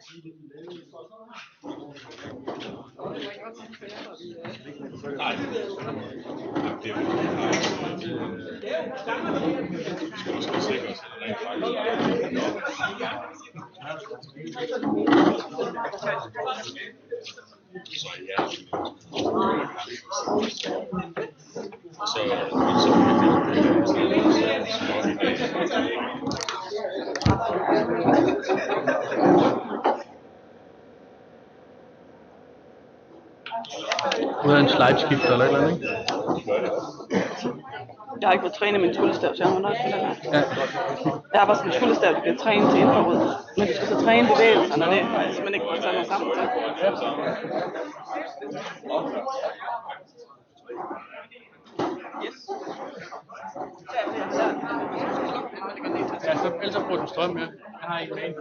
Nej, det er vi skal også sikre os, at rent faktisk så ja. Nu er en slideskifter eller et eller andet, ikke? Jeg har ikke fået trænet min tryllestav, så jeg må nok finde den her. Ja. Jeg har bare sådan en tryllestav, der bliver trænet til infrarød. Men du skal så træne bevægelserne, og det har jeg simpelthen ikke fået tage mig sammen til. Yes. Ja, så ellers så bruger du strøm med. Jeg har en med.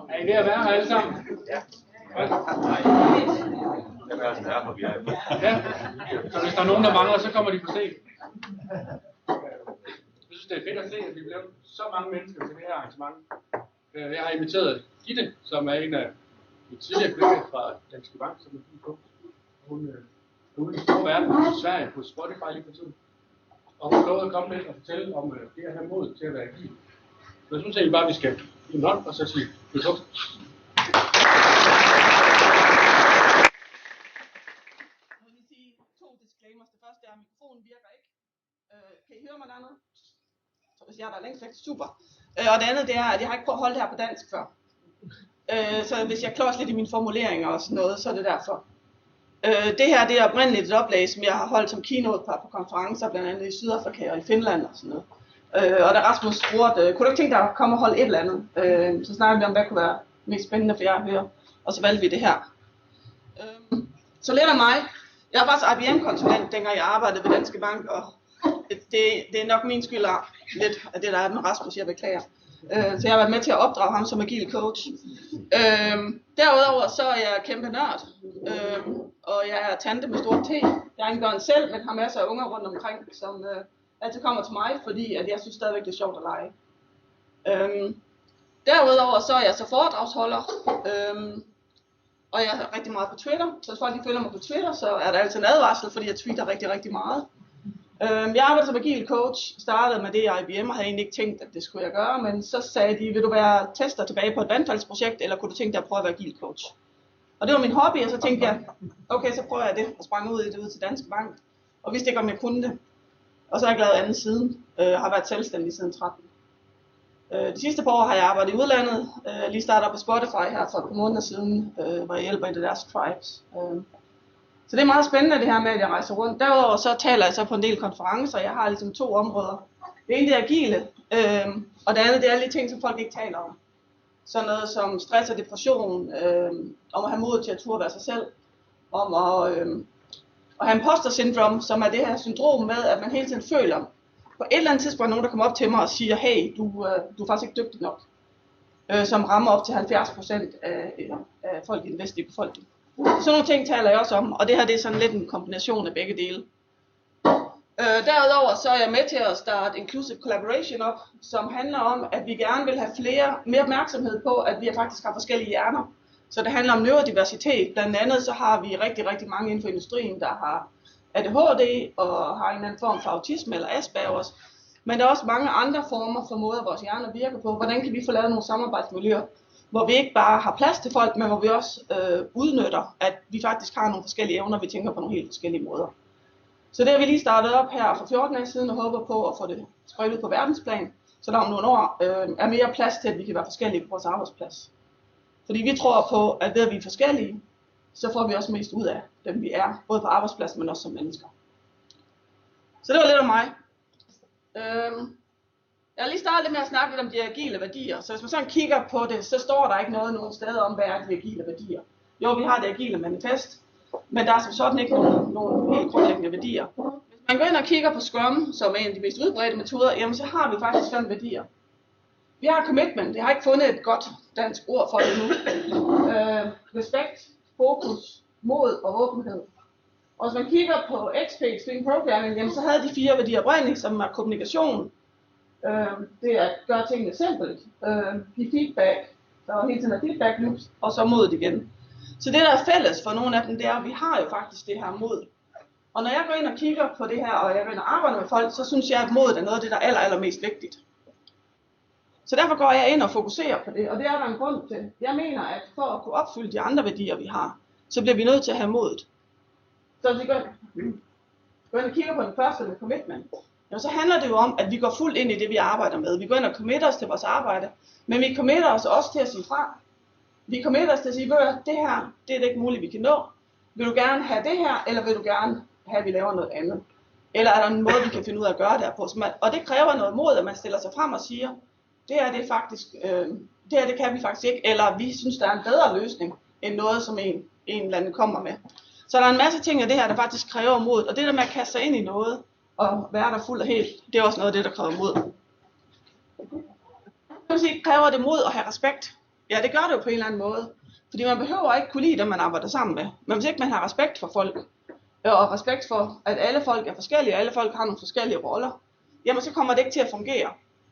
Er I ved at være her alle sammen? Ja. Så hvis der er nogen, der mangler, så kommer de for sent. Jeg synes, det er fedt at se, at vi er blevet så mange mennesker til det her arrangement. Jeg har inviteret Gitte, som er en af de tidligere kollegaer fra Danske Bank, som er på. Hun er ude i store verden i Sverige på Spotify lige for tiden. Og hun lovede at komme lidt og fortælle om det her mod til at være agil. Så jeg synes egentlig bare, at vi skal give en hånd og så sige velkommen. Jeg vil lige sige 2 disclaimers. Det første er, at mikrofonen virker ikke. Kan I høre mig dernede? Så hvis jeg er der længst væk, super. Og det andet det er, at jeg har ikke prøvet at holde det her på dansk før. Så hvis jeg klodser lidt i mine formuleringer og sådan noget, så er det derfor. Det her det er oprindeligt et oplæg, som jeg har holdt som keynote på konferencer, blandt andet i Sydafrika og i Finland og sådan noget. Og da Rasmus spurgte, kunne du ikke tænke dig at komme og holde et eller andet? Så snakkede vi om, hvad kunne være mest spændende for jer at høre. Og så valgte vi det her. Så lidt af mig. Jeg var faktisk IBM-konsulent, dengang jeg arbejdede ved Danske Bank, og det er nok min skyld lidt af det, der er med Rasmus, jeg beklager. Så jeg har været med til at opdrage ham som agil coach. Derudover så er jeg kæmpe nørd, og jeg er tante med stor T. Jeg har ikke børn selv, men har masser af unger rundt omkring, som altid kommer til mig, fordi at jeg synes stadigvæk, det er sjovt at lege. Derudover så er jeg så foredragsholder, og jeg er rigtig meget på Twitter. Så hvis folk følger mig på Twitter, så er der altid en advarsel, fordi jeg tweeter rigtig, rigtig meget. Jeg arbejder som agil coach, startede med det i IBM og havde egentlig ikke tænkt, at det skulle jeg gøre, men så sagde de, vil du være tester tilbage på et vandfaldsprojekt, eller kunne du tænke dig at prøve at være agil coach? Og det var min hobby, og så tænkte jeg, okay, så prøver jeg det, og sprang ud i det ud til Danske Bank, og vidste ikke, om jeg kunne det. Og så har jeg ikke lavet andet siden, har været selvstændig siden 13. De sidste par år har jeg arbejdet i udlandet, lige startet på Spotify her for et par måneder siden, hvor jeg hjælper i deres tribes. Så det er meget spændende det her med, at jeg rejser rundt. Derudover så taler jeg så på en del konferencer, jeg har ligesom 2 områder. Det ene det er agile, og det andet det er alle de ting, som folk ikke taler om. Sådan noget som stress og depression, om at have mod til at turde være sig selv, om at have imposter syndrome, som er det her syndrom med, at man hele tiden føler, på et eller andet tidspunkt nogen, der kommer op til mig og siger, hey, du er faktisk ikke dygtig nok, som rammer op til 70% af folk i den vestlige befolkning. Sådan nogle ting taler jeg også om, og det her det er sådan lidt en kombination af begge dele. Derudover så er jeg med til at starte Inclusive Collaboration op, som handler om, at vi gerne vil have mere opmærksomhed på, at vi faktisk har forskellige hjerner. Så det handler om neurodiversitet. Blandt andet så har vi rigtig, rigtig mange inden for industrien, der har ADHD og har en eller anden form for autisme eller Aspergers. Men der er også mange andre former for måder, vores hjerner virker på. Hvordan kan vi få lavet nogle samarbejdsmiljøer, hvor vi ikke bare har plads til folk, men hvor vi også udnytter, at vi faktisk har nogle forskellige evner, vi tænker på nogle helt forskellige måder. Så det har vi lige startet op her for 14 dage siden og håber på at få det spredt ud på verdensplan, så der om nogle år er mere plads til, at vi kan være forskellige på vores arbejdsplads. Fordi vi tror på, at ved at vi er forskellige, så får vi også mest ud af dem vi er, både på arbejdspladsen, men også som mennesker. Så det var lidt om mig. Jeg har lige startet med at snakke lidt om de agile værdier, så hvis man sådan kigger på det, så står der ikke noget nogen steder om, hvad er de agile værdier. Jo, vi har det agile manifest, men der er som sådan ikke nogen helt grundlæggende værdier. Hvis man går ind og kigger på Scrum, som er en af de mest udbredte metoder, jamen så har vi faktisk 5 værdier. Vi har commitment, jeg har ikke fundet et godt dansk ord for det nu. Respekt, fokus, mod og åbenhed. Og hvis man kigger på XP, Extreme Programming, jamen så havde de 4 værdier oprindeligt, som er kommunikation. Det er at gøre tingene simpelt, give feedback, der var hele tiden feedback loops, og så modet igen. Så det der er fælles for nogle af dem, det er, at vi har jo faktisk det her mod. Og når jeg går ind og kigger på det her, og jeg går ind og arbejder med folk, så synes jeg, at modet er noget af det, der er allermest vigtigt. Så derfor går jeg ind og fokuserer på det, og det er der en grund til. Jeg mener, at for at kunne opfylde de andre værdier, vi har, så bliver vi nødt til at have modet. Så hvis vi går ind og kigger på den første med commitment, jamen, så handler det jo om, at vi går fuldt ind i det, vi arbejder med. Vi går ind og committer os til vores arbejde, men vi committer os også til at sige fra. Vi committer os til at sige, at det her, det er det ikke muligt, vi kan nå. Vil du gerne have det her, eller vil du gerne have, at vi laver noget andet? Eller er der en måde, vi kan finde ud af at gøre det her på? Og det kræver noget mod, at man stiller sig frem og siger, det her, det kan vi faktisk ikke, eller vi synes, der er en bedre løsning, end noget, som en eller anden kommer med. Så der er en masse ting af det her, der faktisk kræver mod, og det der med at kaste sig ind i noget, og være der fuld og helt, det er også noget af det, der kræver mod. Kræver det mod at have respekt? Ja, det gør det jo på en eller anden måde. Fordi man behøver ikke kunne lide dem, man arbejder sammen med. Men hvis ikke man har respekt for folk, og respekt for, at alle folk er forskellige, og alle folk har nogle forskellige roller, jamen så kommer det ikke til at fungere.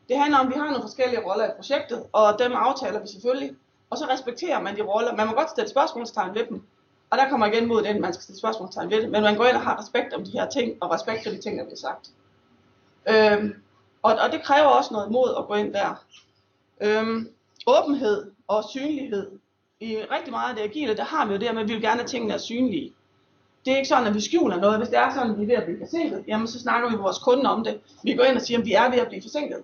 Det handler om, at vi har nogle forskellige roller i projektet, og dem aftaler vi selvfølgelig. Og så respekterer man de roller. Man må godt stille spørgsmålstegn ved dem. Og der kommer igen mod den, man skal stille spørgsmålstegn ved det. Men man går ind og har respekt om de her ting, og respekt for de ting, der bliver sagt. Og det kræver også noget mod at gå ind der. Åbenhed og synlighed. I rigtig meget af det agile, der har vi jo det her med, at vi vil gerne have tingene er synlige. Det er ikke sådan, at vi skjuler noget. Hvis det er sådan, at vi er ved at blive forsinket, jamen så snakker vi med vores kunder om det. Vi går ind og siger, at vi er ved at blive forsinket.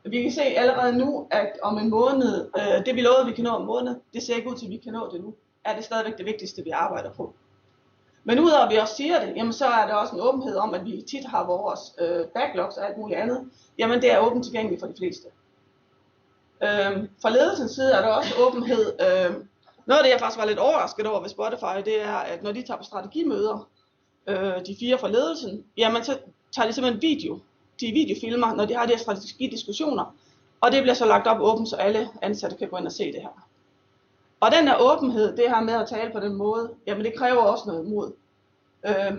Vi kan se allerede nu, at om en måned, det vi lovede, vi kan nå om en måned, det ser ikke ud til, at vi kan nå det nu. Er det stadigvæk det vigtigste, vi arbejder på. Men udover at vi også siger det, jamen så er der også en åbenhed om, at vi tit har vores backlogs og alt muligt andet. Jamen det er åbent tilgængeligt for de fleste. Fra ledelsens side er der også åbenhed. Noget af det, jeg faktisk var lidt overrasket over ved Spotify, det er, at når de tager på strategimøder, de 4 fra ledelsen, jamen så tager de simpelthen video. De videofilmer, når de har de her strategidiskussioner. Og det bliver så lagt op åbent, så alle ansatte kan gå ind og se det her. Og den her åbenhed, det her med at tale på den måde, jamen det kræver også noget mod.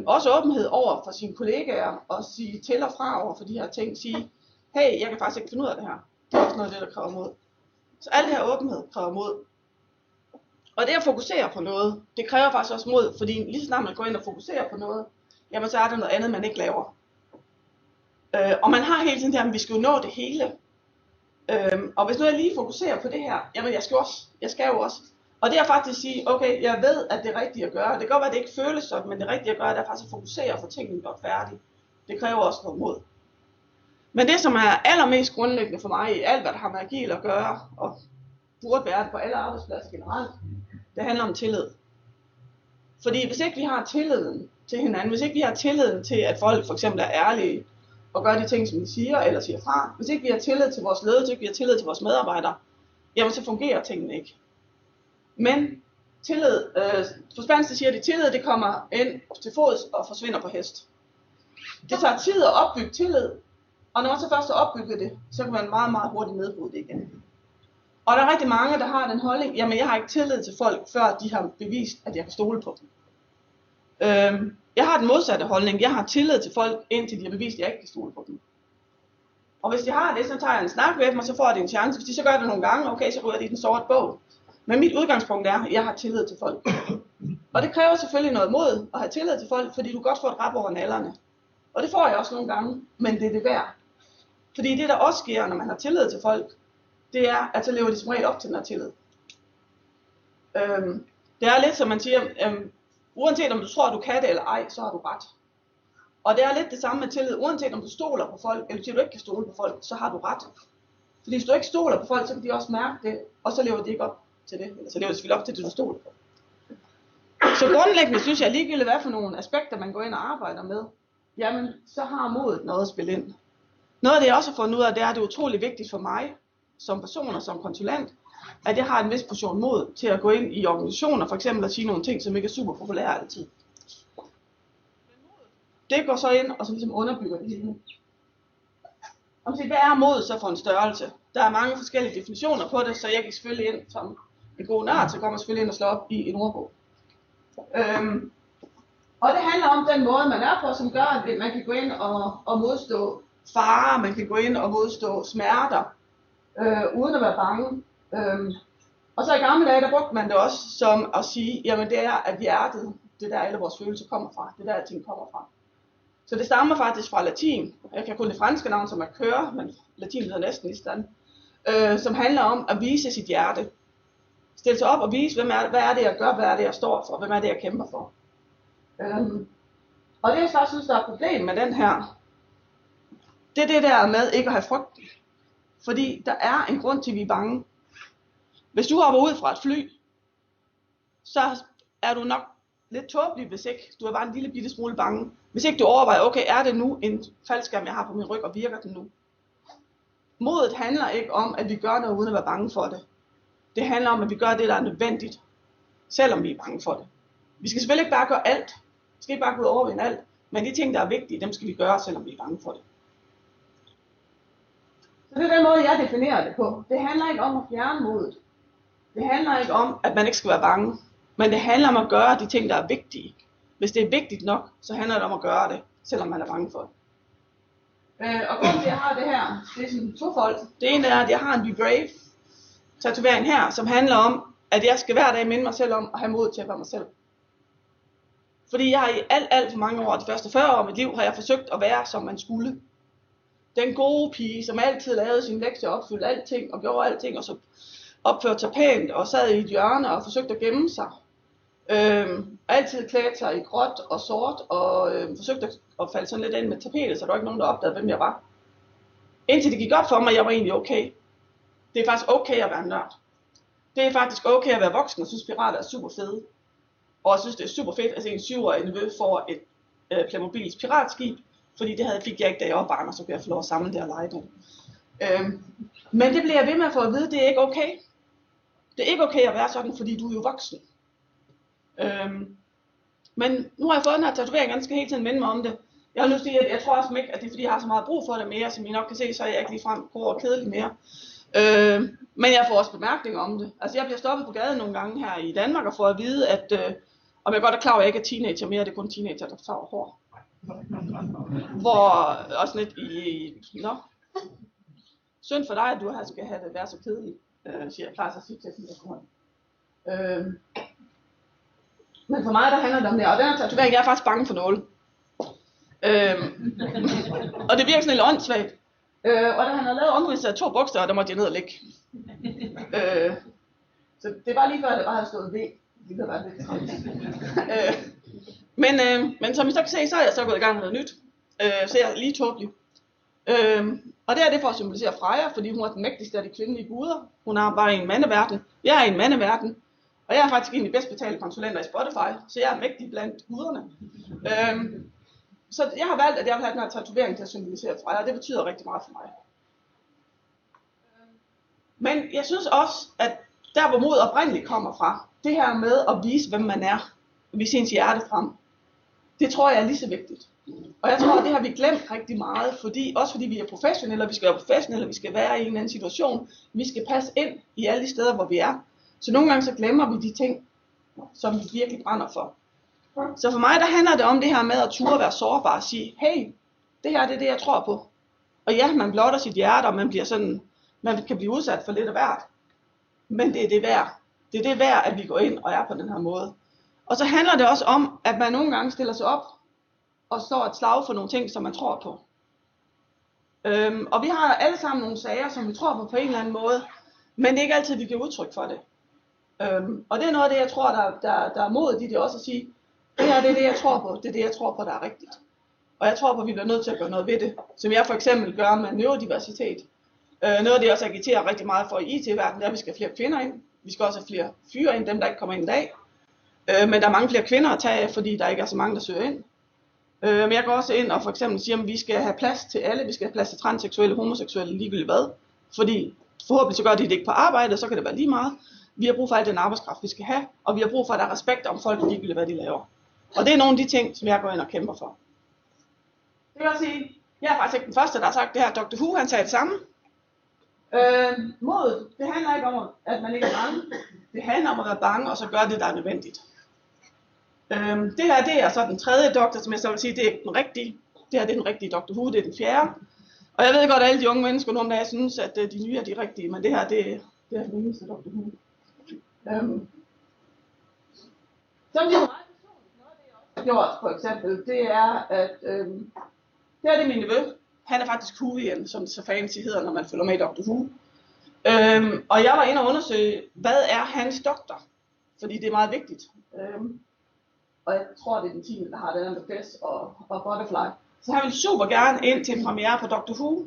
Også åbenhed over for sine kollegaer, og sige til og fra over for de her ting, sige, hey, jeg kan faktisk ikke finde ud af det her. Det er også noget af det, der kræver mod. Så al det her åbenhed kræver mod. Og det at fokusere på noget, det kræver faktisk også mod, fordi lige så snart man går ind og fokuserer på noget, jamen så er der noget andet, man ikke laver. Og man har hele tiden det her, at vi skal jo nå det hele. Og hvis nu jeg lige fokuserer på det her, jamen jeg skal jo også. Og det er faktisk at sige, okay, jeg ved, at det er rigtigt at gøre. Det kan godt være, at det ikke føles sådan, men det rigtige at gøre, det er faktisk at fokusere og få tingene gjort færdigt. Det kræver også noget mod. Men det, som er allermest grundlæggende for mig i alt, hvad der har med agil at gøre, og burde være det på alle arbejdspladser generelt, det handler om tillid. Fordi hvis ikke vi har tilliden til hinanden, hvis ikke vi har tilliden til, at folk for eksempel er ærlige, og gør de ting, som de siger, eller siger fra, hvis ikke vi har tillid til vores ledelse, hvis ikke vi har tillid til vores medarbejdere, jamen så fungerer tingene ikke. Men tillid, på spansk siger de, tillid det kommer ind til fods og forsvinder på hest. Det tager tid at opbygge tillid, og når man så først har opbygget det, så kan man meget, meget hurtigt nedbryde det igen. Og der er rigtig mange, der har den holdning, jamen jeg har ikke tillid til folk, før de har bevist, at jeg kan stole på dem. Jeg har den modsatte holdning, jeg har tillid til folk, indtil de har bevist, at jeg ikke kan stole på dem. Og hvis de har det, så tager jeg en snak med dem, og så får de en chance. Hvis de så gør det nogle gange, okay, så ryger de i den sorte bog. Men mit udgangspunkt er, at jeg har tillid til folk. Og det kræver selvfølgelig noget mod at have tillid til folk, fordi du godt får et rap over nallerne. Og det får jeg også nogle gange, men det er det værd. Fordi det, der også sker, når man har tillid til folk, det er, at så lever de som regel op til den her tillid. Det er lidt som man siger, uanset om du tror, du kan det eller ej, så har du ret. Og det er lidt det samme med tillid, uanset om du stoler på folk, eller siger du ikke kan stole på folk, så har du ret. Fordi hvis du ikke stoler på folk, så kan de også mærke det, og så lever de ikke op til det. Eller så lever de selvfølgelig op til det, du stoler på. Så grundlæggende synes jeg, ligegyldigt hvad for nogle aspekter, man går ind og arbejder med, jamen så har modet noget at spille ind. Noget af det, jeg også har fundet ud af, det er, at det er utrolig vigtigt for mig, som person og som konsulent, at jeg har en vis portion mod til at gå ind i organisationer, for eksempel at sige nogle ting, som ikke er super populære altid. Det går så ind og så ligesom underbygger det hele. Og hvad er mod så for en størrelse? Der er mange forskellige definitioner på det, så jeg gik selvfølgelig ind som en god nørd, så kommer jeg selvfølgelig ind og slår op i en ordbog. Og det handler om den måde, man er på, som gør, at man kan gå ind og modstå farer, man kan gå ind og modstå smerter, uden at være bange. Og så i gamle dage, der brugte man det også som at sige, jamen det er, at hjertet, det der alle vores følelser kommer fra, det der alting kommer fra. Så det stammer faktisk fra latin. Jeg kan kun det franske navn, som er køre, men latin hedder næsten i stand. Som handler om at vise sit hjerte. Stille sig op og vise, hvad er det, jeg gør, hvad er det, jeg står for, hvem er det, jeg kæmper for. Og det, jeg så synes, der er et problem med den her, det er det der med ikke at have frygt. Fordi der er en grund til, at vi er bange. Hvis du hopper ud fra et fly, så er du nok lidt tåbelig, hvis ikke du er bare en lille bitte smule bange. Hvis ikke du overvejer, okay, er det nu en faldskærm, jeg har på min ryg, og virker den nu? Modet handler ikke om, at vi gør noget uden at være bange for det. Det handler om, at vi gør det, der er nødvendigt, selvom vi er bange for det. Vi skal selvfølgelig ikke bare gøre alt. Vi skal ikke bare gå ud og overvinde alt. Men de ting, der er vigtige, dem skal vi gøre, selvom vi er bange for det. Så det er den måde, jeg definerer det på. Det handler ikke om at fjerne modet. Det handler ikke om, at man ikke skal være bange. Men det handler om at gøre de ting, der er vigtige. Hvis det er vigtigt nok, så handler det om at gøre det, selvom man er bange for det. Og grunden til, at jeg har det her, det er sådan tofold. Det ene er, at jeg har en Be Brave tatovering her, som handler om, at jeg skal hver dag minde mig selv om at have mod til at være mig selv. Fordi jeg har i alt for mange år, de første 40 år af mit liv, har jeg forsøgt at være, som man skulle. Den gode pige, som altid lavede sin lektier, opfyldte alting og gjorde alting, og så opførte sig pænt og sad i et hjørne og forsøgte at gemme sig. Altid klædte sig i gråt og sort og forsøgte at falde sådan lidt ind med tapetet, så der var ikke nogen, der opdagede, hvem jeg var. Indtil det gik op for mig, jeg var egentlig okay. Det er faktisk okay at være nørd. Det er faktisk okay at være voksen og synes pirater er super fede. Og jeg synes det er super fedt at se en 7-årig nevø får et Playmobils piratskib, fordi det fik jeg ikke, da jeg var barn, og så kunne jeg få lov at samle det og lege det. Men det bliver jeg ved med at få at vide, det er ikke okay. Det er ikke okay at være sådan, fordi du er jo voksen. Men nu har jeg fået den her tatovering, og den skal hele tiden minde mig om det. Jeg vil nu sige, at jeg tror også ikke, at det er fordi, jeg har så meget brug for det mere, som I nok kan se, så er jeg ikke ligefrem god og kedelig mere. Men jeg får også bemærkninger om det. Altså jeg bliver stoppet på gaden nogle gange her i Danmark og får at vide, at om jeg godt er klar over, at jeg ikke er teenager mere, det er kun teenager, der tager hår. Hvor også lidt synd for dig, at du skal have det være så kedeligt, siger jeg klar så sige til sådan. Men for mig der handler det om det, og den her tatovering, jeg er faktisk bange for nåle. Og det virker sådan lidt åndssvagt. Og da han havde lavet omridset af 2 bogstaver, der måtte jeg ned og ligge. Så det var lige før, det bare havde stået V. Det havde været lidt men som I så kan se, så er jeg så gået i gang med noget nyt. Så jeg er lige tåbelig. Og det er det for at symbolisere Freja, fordi hun er den mægtigste af de kvindelige guder. Hun er bare i en mandeverden. Jeg er i en mandeverden. Og jeg er faktisk en af de bedst betalte konsulenter i Spotify, så jeg er mægtig blandt guderne. Så jeg har valgt, at jeg vil have den her tatovering til at symbolisere Freja, og det betyder rigtig meget for mig. Men jeg synes også, at der hvor mod oprindeligt kommer fra, det her med at vise, hvem man er, vise ens hjerte frem, det tror jeg er lige så vigtigt. Og jeg tror, at det har vi glemt rigtig meget, også fordi vi er professionelle, og vi skal være professionelle, vi skal være i en eller anden situation, vi skal passe ind i alle de steder, hvor vi er. Så nogle gange så glemmer vi de ting, som vi virkelig brænder for. Så for mig der handler det om det her med at turde være sårbar og sige, hey, det her det er det jeg tror på. Og ja, man blotter sit hjerte, og man kan blive udsat for lidt af hvert. Men det er det værd. Det er det værd, at vi går ind og er på den her måde. Og så handler det også om, at man nogle gange stiller sig op og står et slag for nogle ting, som man tror på. Og vi har alle sammen nogle sager, som vi tror på en eller anden måde, men det er ikke altid, vi giver udtryk for det. Og det er noget af det, jeg tror, der er modet i det også at sige, det her det er det, jeg tror på, det er det, jeg tror på, der er rigtigt. Og jeg tror på, at vi bliver nødt til at gøre noget ved det, som jeg for eksempel gør med neurodiversitet. Noget af det, jeg også agiterer rigtig meget for i IT-verdenen, det er, at vi skal have flere kvinder ind. Vi skal også have flere fyre ind, dem der ikke kommer ind i dag. Men der er mange flere kvinder at tage af, fordi der ikke er så mange, der søger ind. Men jeg går også ind og for eksempel siger, at vi skal have plads til alle. Vi skal have plads til transseksuelle, homoseksuelle, ligegyldigt hvad. Fordi forhåbentlig så gør de det ikke på arbejde, så kan det være lige meget. Vi har brug for al den arbejdskraft, vi skal have. Og vi har brug for, at der er respekt om folk, ligegyldigt hvad de laver. Og det er nogle af de ting, som jeg går ind og kæmper for. Det vil også sige, jeg er faktisk ikke den første, der har sagt det her. Dr. Who, han sagde det samme. Modet, det handler ikke om, at man ikke er bange. Det handler om at være bange, og så gøre det, der er nødvendigt. Det her, det er så den 3. doktor, som jeg så vil sige, det er den rigtige. Det her, det er den rigtige Dr. Who, det er den 4. Og jeg ved godt, at alle de unge mennesker nogle dage synes, at de nye er de rigtige, men det her, det er den eneste Dr. Who. Som det er meget personligt, noget af det, jeg også har gjort, for eksempel, det er, at det er det min nevø. Han er faktisk Whovian, som det så fancy hedder, når man følger med i Dr. Who. Og jeg var inde og undersøge, hvad er hans doktor? Fordi det er meget vigtigt. Og jeg tror, det er den 10. der har den der Fest og Butterfly. Så han vil super gerne ind til en premiere på Dr. Who,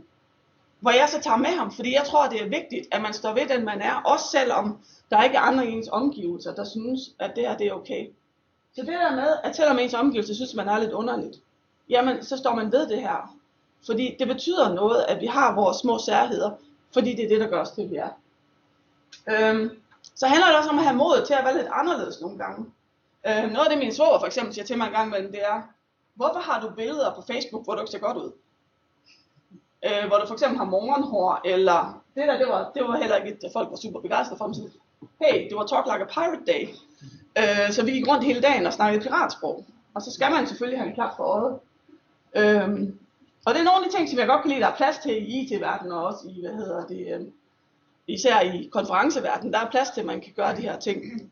hvor jeg så tager med ham, fordi jeg tror, det er vigtigt, at man står ved den, man er, også selvom der ikke er andre i ens omgivelser, der synes, at det her det er okay. Så det der med, at selvom ens omgivelser synes, man er lidt underligt, jamen så står man ved det her. Fordi det betyder noget, at vi har vores små særheder, fordi det er det, der gør os til, vi er. Så handler det også om at have mod til at være lidt anderledes nogle gange. Noget af det, min svoger for eksempel siger til mig en gang imellem, det er, hvorfor har du billeder på Facebook, hvor du ikke ser godt ud? Hvor du for eksempel har morgenhår, eller det der, det var heller ikke, at folk var super begejstrede for ham. Så, hey, det var Talk Like a Pirate Day. Så vi gik rundt hele dagen og snakkede piratsprog. Og så skal man selvfølgelig have en klap for øjet. Og det er nogle af de ting, som jeg godt kan lide, der er plads til i IT-verdenen, og også i, især i konferenceverdenen, der er plads til, at man kan gøre de her ting.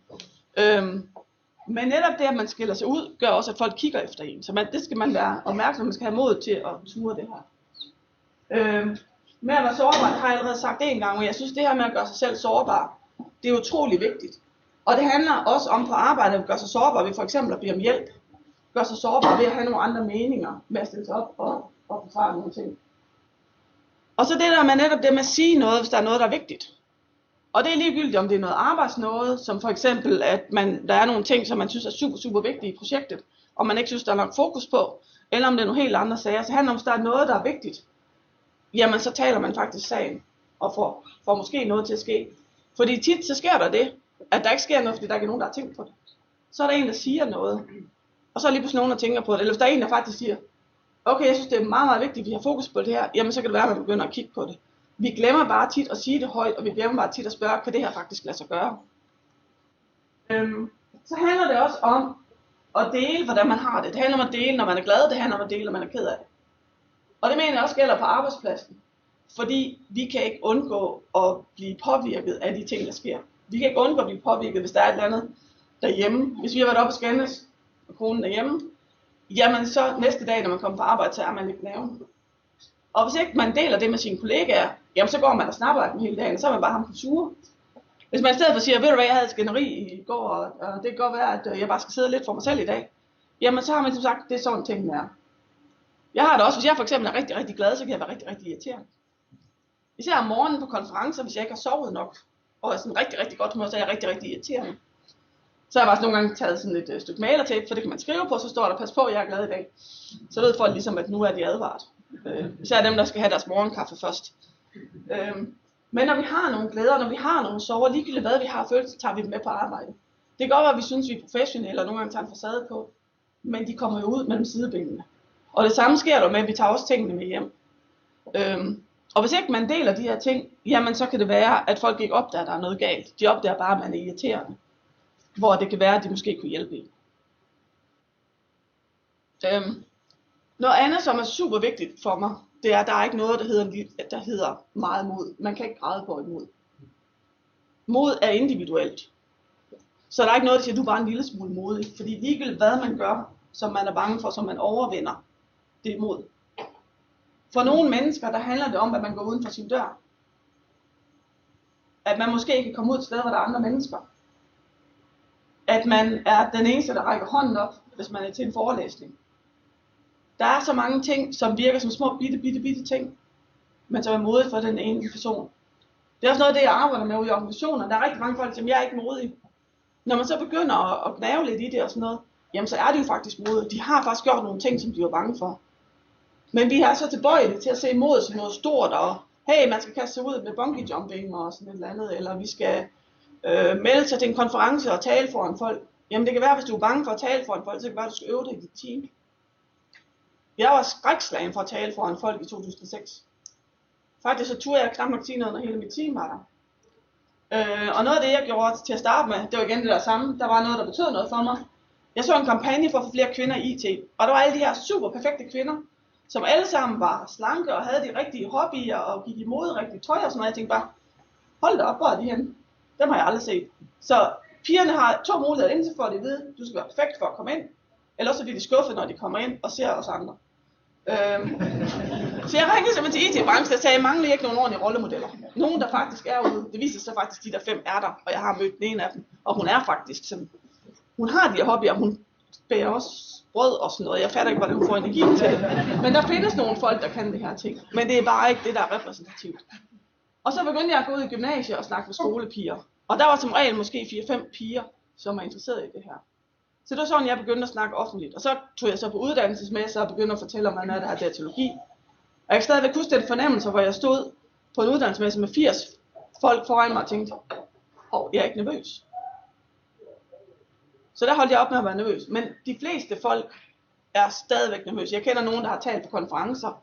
Men netop det, at man skiller sig ud, gør også, at folk kigger efter en. Så det skal man være opmærksom, man skal have mod til at ture det her. Med at være sårbar, det har jeg allerede sagt en gang, og jeg synes, det her med at gøre sig selv sårbar, det er utrolig vigtigt. Og det handler også om på arbejdet at gøre sig sårbar ved for eksempel at bede om hjælp. Gøre sig sårbar ved at have nogle andre meninger, med at stille sig op og forsvare nogle ting. Og så det der med netop det med at sige noget, hvis der er noget, der er vigtigt. Og det er ligegyldigt, om det er noget arbejdsnåde, som for eksempel, at der er nogle ting, som man synes er super, super vigtige i projektet, og man ikke synes, der er nok fokus på, eller om det er nogle helt andre sager. Så handler det om, hvis der er noget, der er vigtigt, jamen så taler man faktisk sagen, og får måske noget til at ske. Fordi tit så sker der det, at der ikke sker noget, fordi der ikke er nogen, der har tænkt på det. Så er der en, der siger noget, og så er lige pludselig nogen, der tænker på det. Eller hvis der er en, der faktisk siger, okay, jeg synes det er meget, meget vigtigt, at vi har fokus på det her, jamen så kan det være, at man begynder at kigge på det. Vi glemmer bare tit at sige det højt, og vi glemmer bare tit at spørge, kan det her faktisk lade sig gøre? Så handler det også om at dele, hvordan man har det. Det handler om at dele, når man er glad, det handler om at dele, når man er ked af det. Og det mener jeg også gælder på arbejdspladsen. Fordi vi kan ikke undgå at blive påvirket af de ting, der sker. Vi kan ikke undgå at blive påvirket, hvis der er et eller andet derhjemme. Hvis vi har været oppe og skændes, og konen derhjemme, jamen så næste dag, når man kommer på arbejde, så er man lidt nerven. Og hvis ikke man deler det med sine kollegaer, jamen så går man og snapper af dem hele dagen, så er man bare ham på sure. Hvis man i stedet for siger, ved du hvad, jeg havde et skænderi i går, og det kan godt være, at jeg bare skal sidde lidt for mig selv i dag, jamen så har man som sagt, det er sådan tingene er. Jeg har det også, hvis jeg for eksempel er rigtig, rigtig glad, så kan jeg være rigtig, rigtig irriterende. Især om morgenen på konferencer, hvis jeg ikke har sovet nok, og er sådan rigtig, rigtig godt humør, så er jeg rigtig, rigtig irriterende. Så har jeg bare nogle gange taget sådan et stykke malertape, for det kan man skrive på, så står der, pas på, jeg er glad i dag. Så ved folk ligesom, at nu er de advaret. Især dem, der skal have deres morgenkaffe først. Men når vi har nogle glæder, når vi har nogle sorger, ligegyldigt hvad vi har følt, så tager vi dem med på arbejde. Det kan godt være, at vi synes, vi er professionelle, og nogle gange tager en facade på, men de kommer jo ud mellem sidebenene. Og det samme sker der med, at vi tager også tingene med hjem. Og hvis ikke man deler de her ting, jamen så kan det være, at folk ikke opdager, at der er noget galt. De opdager bare, at man er irriterende. Hvor det kan være, at de måske kunne hjælpe en. Noget andet, som er super vigtigt for mig, det er, at der er ikke noget, der hedder meget mod. Man kan ikke græde på et mod. Mod er individuelt. Så der er ikke noget, der siger, at du er bare en lille smule modig. Fordi ligegyldigt hvad man gør, som man er bange for, som man overvinder, det er mod. For nogle mennesker, der handler det om, at man går uden for sin dør. At man måske kan komme ud et sted, hvor der er andre mennesker. At man er den eneste, der rækker hånden op, hvis man er til en forelæsning. Der er så mange ting, som virker som små, bitte ting, men som er modige for den ene person. Det er også noget af det, jeg arbejder med ude i organisationer. Der er rigtig mange folk, som jeg er ikke modig. Når man så begynder at gnave lidt i det og sådan noget, jamen så er de jo faktisk modige. De har faktisk gjort nogle ting, som de var bange for. Men vi er så tilbøjelige til at se mod som noget stort, og hey, man skal kaste sig ud med bungee jumping og sådan et eller andet, eller vi skal melde sig til en konference og tale foran folk. Jamen det kan være, hvis du er bange for at tale foran folk, så kan det være, at du skal øve dig i dit team. Jeg var skrækslagen for at tale foran folk i 2006. Faktisk så turde jeg knap nok sige noget, når hele mit team var der. Og noget af det, jeg gjorde til at starte med, det var igen det der samme. Der var noget, der betød noget for mig. Jeg så en kampagne for at få flere kvinder i IT. Og der var alle de her super perfekte kvinder, som alle sammen var slanke og havde de rigtige hobbyer og gik imod rigtigt tøj og sådan noget. Jeg tænkte bare, hold da op, hvor er de henne? Dem har jeg aldrig set. Så pigerne har 2 muligheder. Enten for at de ved, du skal være perfekt for at komme ind, eller så bliver de skuffet, når de kommer ind og ser os andre. Så jeg ringede simpelthen til IT-branchen og sagde, jeg mangler ikke nogen ordentlige rollemodeller. Nogen, der faktisk er ude. Det viser sig faktisk, de der 5 er der, og jeg har mødt den ene af dem. Og hun er faktisk sådan, hun har de her hobbyer, hun bager også brød og sådan noget. Jeg fatter ikke, hvordan hun får energi til det. Men der findes nogle folk, der kan det her ting. Men det er bare ikke det, der er repræsentativt. Og så begyndte jeg at gå ud i gymnasiet og snakke med skolepiger. Og der var som regel måske 4-5 piger, som var interesseret i det her. Så det var sådan, jeg begyndte at snakke offentligt. Og så tog jeg så på uddannelsesmesse og begyndte at fortælle om, hvordan det her datalogi. Og jeg kan stadigvæk huske den fornemmelse, hvor jeg stod på en uddannelsesmesse med 80 folk foran mig og tænkte, jeg er ikke nervøs. Så der holdt jeg op med at være nervøs. Men de fleste folk er stadigvæk nervøse. Jeg kender nogen, der har talt på konferencer.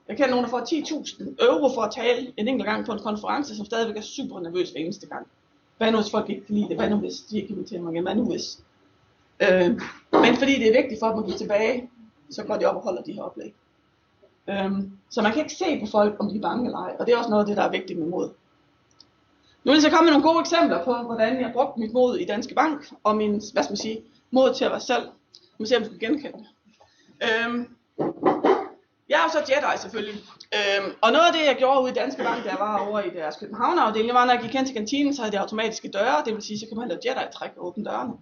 Jeg kender nogen, der får 10.000 euro for at tale en enkelt gang på en konference, som stadigvæk er super nervøs hver eneste gang. Hvad nu hvis folk ikke kan lide det? Hvad nu hvis de ikke inviterer mig igen? Hvad nu hvis? Men fordi det er vigtigt for dem at give tilbage, så går de op og holder de her oplæg. Så man kan ikke se på folk, om de er bange eller ej. Og det er også noget af det, der er vigtigt med mod. Nu vil jeg så komme med nogle gode eksempler på, hvordan jeg brugte mit mod i Danske Bank, og min, mod til at være selv. Nu se, om du kan genkende det. Jeg er jo så Jedi selvfølgelig. Og noget af det, jeg gjorde ude i Danske Bank, da jeg var over i deres København-afdeling, var, når jeg gik hen til kantinen, så havde de automatiske døre. Det vil sige, så kan man lave Jedi-træk og åbne dørene.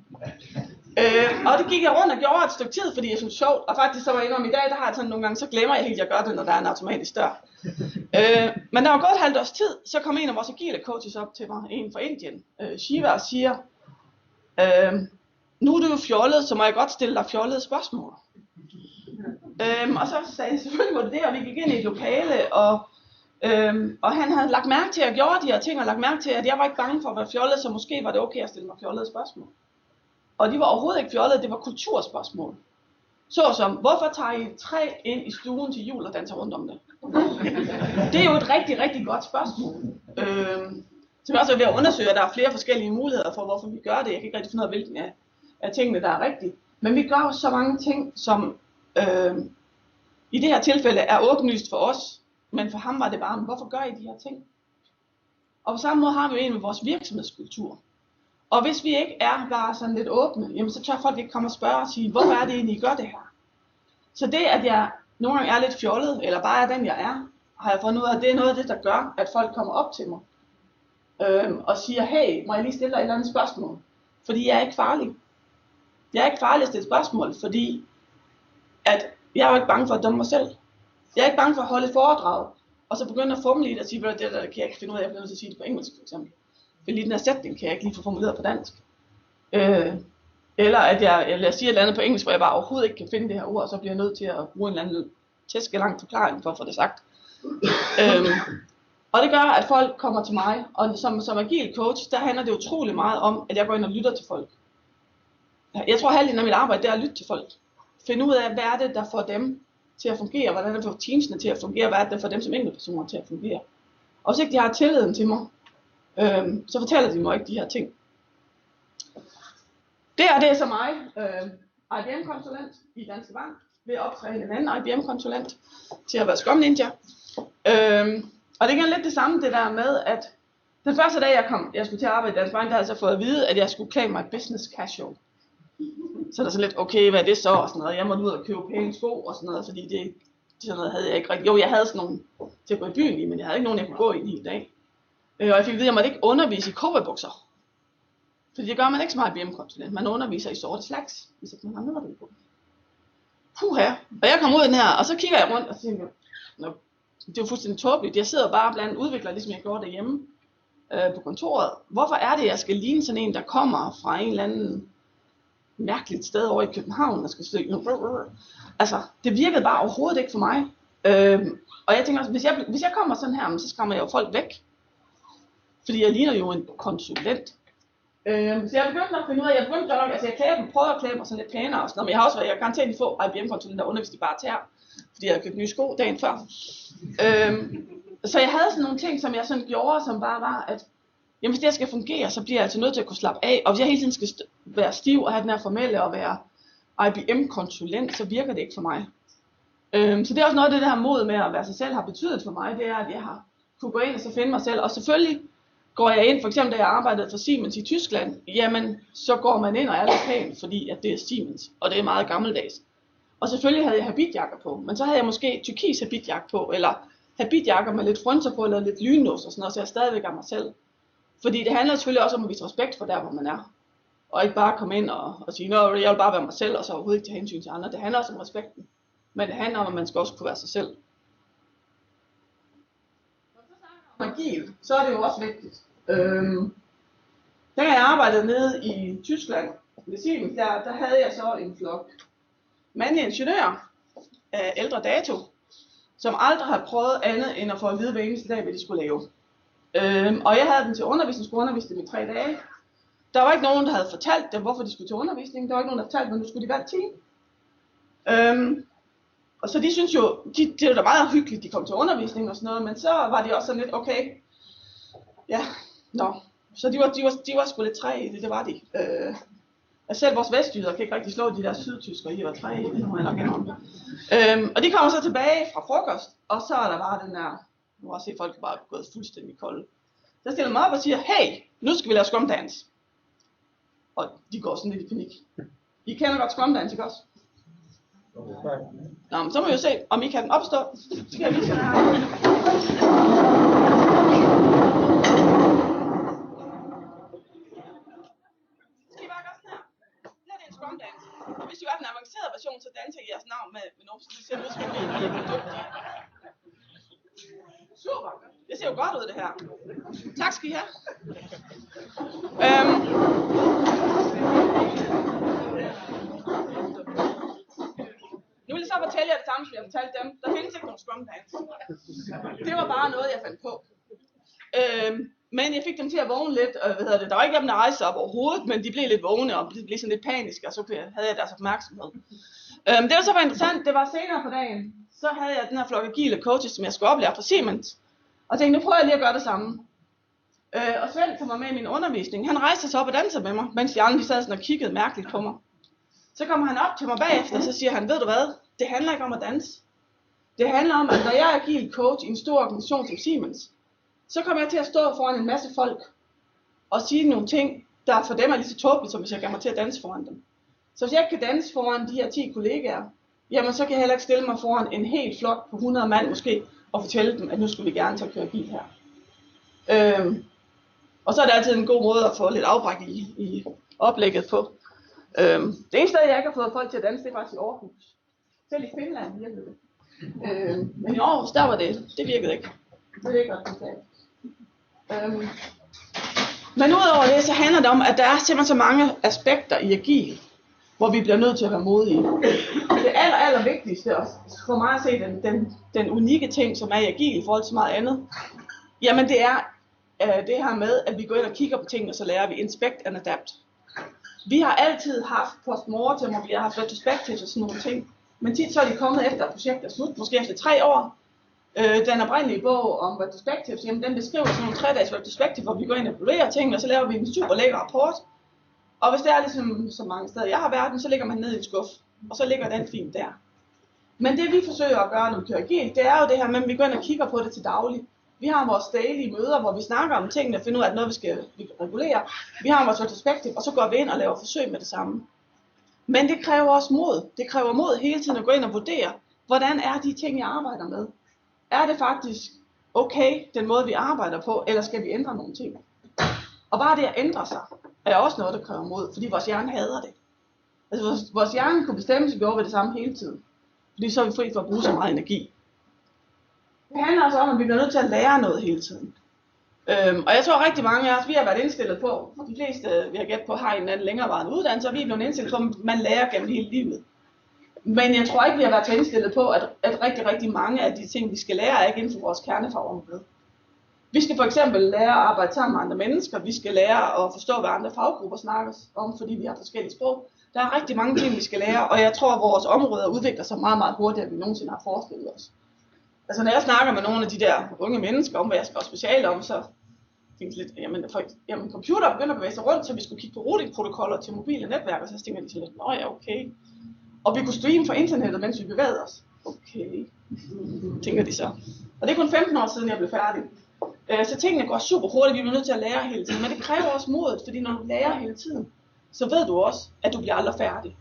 Og det gik jeg rundt og gjorde et stykke tid, fordi jeg synes det var sjovt. Og faktisk så var jeg inde om i dag, der har jeg sådan nogle gange, så glemmer jeg helt, at jeg gør det, når der er en automatisk dør. Men der var gået et halvt års tid, så kom en af vores agile coaches op til mig, en fra Indien, Shiva, og siger, nu er du jo fjollet, så må jeg godt stille dig fjollede spørgsmål. Og så sagde jeg, selvfølgelig må det, og vi gik ind i et lokale, og han havde lagt mærke til, at jeg gjorde de her ting, og lagt mærke til, at jeg var ikke bange for at være fjollet, så måske var det okay at stille mig fjollede spørgsmål. Og de var overhovedet ikke fjollede, det var kulturspørgsmål. Såsom, hvorfor tager I et træ ind i stuen til jul og danser rundt om det? Det er jo et rigtig, rigtig godt spørgsmål. Som jeg også er ved at undersøge, at der er flere forskellige muligheder for, hvorfor vi gør det. Jeg kan ikke rigtig finde ud af, hvilken af tingene, der er rigtige. Men vi gør jo så mange ting, som i det her tilfælde er åbenlyst for os, men for ham var det bare, hvorfor gør I de her ting? Og på samme måde har vi jo en med vores virksomhedskultur. Og hvis vi ikke er bare sådan lidt åbne, jamen så tør folk ikke komme og spørge og sige, hvorfor er det egentlig, I gør det her? Så det, at jeg nogle gange er lidt fjollet, eller bare er den, jeg er, har jeg fundet ud af, at det er noget af det, der gør, at folk kommer op til mig. Og siger, hey, må jeg lige stille dig et eller andet spørgsmål? Fordi jeg er ikke farlig. Jeg er ikke farlig at stille spørgsmål, fordi at jeg er jo ikke bange for at dumme mig selv. Jeg er ikke bange for at holde et foredrag, og så begynde at fumle i det og sige, det der kan jeg ikke finde ud af, jeg bliver nødt til at sige det på engelsk for eksempel. Fordi den her sætning kan jeg ikke lige få formuleret på dansk. Eller at jeg siger et eller andet på engelsk, hvor jeg bare overhovedet ikke kan finde det her ord, og så bliver jeg nødt til at bruge en eller anden tæskelang forklaring for at få det sagt. Og det gør, at folk kommer til mig, og som agil coach, der handler det utrolig meget om, at jeg går ind og lytter til folk. Jeg tror halvdelen af mit arbejde, det er at lytte til folk. Finde ud af, hvad er det, der får dem til at fungere, hvordan er det får teamsene til at fungere, hvad er det, der får dem som enkeltpersoner til at fungere. Og hvis ikke de har tilliden til mig, så fortæller de mig ikke de her ting. Det er så mig, IBM-konsulent i Danske Bank, ved at optræne en anden IBM-konsulent til at være Scrum Ninja. Og det er igen lidt det samme, det der med, at den første dag, jeg skulle til at arbejde i Danske Bank, der havde jeg så fået at vide, at jeg skulle klæde mig business casual. Så er der sådan lidt, okay, hvad er det så, og sådan noget. Jeg måtte ud og købe pæne sko og sådan noget, fordi det sådan noget havde jeg ikke rigtig. Jo, jeg havde sådan nogle til at gå i byen i, men jeg havde ikke nogen, jeg kunne gå i en hel dag. Og jeg fik at vide, at jeg måtte ikke undervise i cowboybukser. Fordi det gør man ikke som IBM-konsulent. Man underviser i sorte slacks, hvis ikke man har noget på. Puha. Og jeg kom ud af den her, og så kigger jeg rundt og tænker, det er jo fuldstændig tåbeligt. Jeg sidder bare blandt udviklere, ligesom jeg gjorde derhjemme på kontoret. Hvorfor er det, jeg skal ligne sådan en, der kommer fra en eller anden mærkeligt sted over i København, der skal stå. Altså, det virkede bare overhovedet ikke for mig. Og jeg tænker også, hvis jeg kommer sådan her, så skræmmer jeg jo folk væk. Fordi jeg ligner jo en konsulent. Så jeg begyndte at finde ud af, jeg prøvede at klæde mig sådan lidt pænere og sådan noget, men jeg har også været, jeg garanteret få IBM-konsulenter, der underviste bare tær, fordi jeg havde købt nye sko dagen før. Så jeg havde sådan nogle ting, som jeg sådan gjorde, som bare var, at jamen, hvis det skal fungere, så bliver jeg altså nødt til at kunne slappe af, og hvis jeg hele tiden skal være stiv og have den her formelle og være IBM-konsulent, så virker det ikke for mig. Så det er også noget af det her mod med at være sig selv har betydet for mig, det er, at jeg har kunne gå ind og så finde mig selv, og selvfølgelig går jeg ind, for eksempel da jeg arbejdede for Siemens i Tyskland, jamen så går man ind og er lidt pæn, fordi at det er Siemens, og det er meget gammeldags. Og selvfølgelig havde jeg habitjakker på, men så havde jeg måske turkis habitjakke på, eller habitjakker med lidt frynser på, eller lidt lynnås og sådan noget, så jeg stadigvæk er mig selv. Fordi det handler selvfølgelig også om at vise respekt for der, hvor man er. Og ikke bare komme ind og sige, jeg vil bare være mig selv, og så overhovedet ikke tage hensyn til andre. Det handler også om respekten. Men det handler om, at man skal også kunne være sig selv. Når så snakker om agil, så er det jo også vigtigt. Da jeg arbejdede nede i Tyskland, ved Siemens, der havde jeg så en flok mandlige ingeniører af ældre dato, som aldrig har prøvet andet end at få at vide hver eneste dag, hvad de skulle lave. Og jeg havde dem til undervisning, skulle undervise dem i 3 dage. Der var ikke nogen, der havde fortalt dem, hvorfor de skulle til undervisning. Der var ikke nogen, der fortalte dem, nu skulle de hvert time. Og så de synes jo, det var da meget hyggeligt, de kom til undervisning og sådan noget, men så var de også sådan lidt, okay, ja, så de var sgu lidt træge i det, det var de. Selv vores vestjyder kan ikke rigtig slå de der sydtyskere, I var træge i det, må jeg nok indrømme. Og de kommer så tilbage fra frokost, og så er der bare den der, nu har jeg set folk bare gået fuldstændig kolde. Så stiller mig op og siger, hey, nu skal vi lave Scrum Dance. Og de går sådan lidt i panik. I kender godt Scrum Dance, ikke også? Nå, men så må vi jo se, om I kan den opstå. Skal jeg vise jer her. Scrum Dance. Og hvis I er den avancerede version, så danser I jeres navn med nogen, så det ser ud som I er dygtige. Super. Det ser jo godt ud, det her. Tak skal I have. Nu vil jeg så fortælle jer det samme, som jeg fortalte dem. Der findes ikke nogen Scrum Dance. Det var bare noget, jeg fandt på. Men jeg fik dem til at vågne lidt, der var ikke dem, der rejste op overhovedet, men de blev lidt vågne og blev sådan lidt paniske, og så havde jeg deres opmærksomhed. Det var så var interessant, det var senere på dagen, så havde jeg den her flok agile coaches, som jeg skulle oplære fra Siemens, og tænkte, nu prøver jeg lige at gøre det samme. Og Svend, som var med i min undervisning, han rejste sig op og dansede med mig, mens de andre sad sådan og kiggede mærkeligt på mig. Så kommer han op til mig bagefter, og så siger han, ved du hvad, det handler ikke om at danse. Det handler om, at når jeg er agil coach i en stor organisation som Siemens, så kommer jeg til at stå foran en masse folk og sige nogle ting, der for dem er lige så tåbeligt, som hvis jeg gav mig til at danse foran dem. Så hvis jeg ikke kan danse foran de her 10 kollegaer, jamen så kan jeg heller ikke stille mig foran en helt flok på 100 mand måske, og fortælle dem, at nu skulle vi gerne til at køre bil her. Og så er det altid en god måde at få lidt afbræk i oplægget på. Det eneste sted, jeg ikke har fået folk til at danse, det er faktisk i Aarhus. Selv i Finland virkede det. Men i Aarhus, der var det virkede ikke. Det er ikke godt. Men udover det, så handler det om, at der er simpelthen så mange aspekter i agil, hvor vi bliver nødt til at være modige. Det aller vigtigste, og for mig at se den unikke ting, som er i agil i forhold til meget andet, jamen det er det her med, at vi går ind og kigger på tingene, og så lærer vi inspect and adapt. Vi har altid haft postmortem, og vi har haft retrospectives og sådan nogle ting, men tit så er de kommet efter projektet er slut, måske efter 3 år. Den oprindelige bog om retrospectives, jamen den beskriver sådan nogle 3-dages retrospective, hvor vi går ind og evaluerer tingene, og så laver vi en super lækker rapport. Og hvis det er ligesom så mange steder, jeg har været, så ligger man ned i en skuff, og så ligger den fint der. Men det vi forsøger at gøre, når vi kører agilt, det er jo det her med, at vi går ind og kigger på det til daglig. Vi har vores daily møder, hvor vi snakker om tingene og finder ud af, at noget vi regulere. Vi har vores retrospective, og så går vi ind og laver forsøg med det samme. Men det kræver også mod. Det kræver mod hele tiden at gå ind og vurdere, hvordan er de ting, jeg arbejder med. Er det faktisk okay, den måde vi arbejder på, eller skal vi ændre nogle ting? Og bare det at ændre sig, er også noget, der kræver mod, fordi vores hjerne hader det. Altså vores hjerne kunne bestemme, så gjorde vi det samme hele tiden. Fordi så er vi fri for at bruge så meget energi. Det handler også om, at vi bliver nødt til at lære noget hele tiden. Og jeg tror rigtig mange af os, vi har været indstillet på, for de fleste, vi har gæt på, har en anden længerevarende uddannelse, og vi er blevet indstillet på, at man lærer gennem hele livet. Men jeg tror ikke, vi har været indstillet på, at rigtig mange af de ting, vi skal lære, er ikke inden for vores kernefagområde. Vi skal for eksempel lære at arbejde sammen med andre mennesker, vi skal lære at forstå, hvad andre faggrupper snakker om, fordi vi har forskellige sprog. Der er rigtig mange ting, vi skal lære, og jeg tror, at vores områder udvikler sig meget, meget hurtigere, end vi nogensinde har forestillet os. Altså når jeg snakker med nogle af de der unge mennesker om, hvad jeg skal have speciale om, så tænkte jeg lidt, jamen computer begynder at bevæge sig rundt, så vi skulle kigge på routingprotokoller til mobile netværk, og så tænker de så lidt, nå ja, okay. Og vi kunne streame fra internettet, mens vi bevægede os. Okay, tænker de så. Og det er kun 15 år siden, jeg blev færdig. Så tingene går super hurtigt, vi bliver nødt til at lære hele tiden. Men det kræver også mod, fordi når du lærer hele tiden, så ved du også, at du bliver aldrig færdig.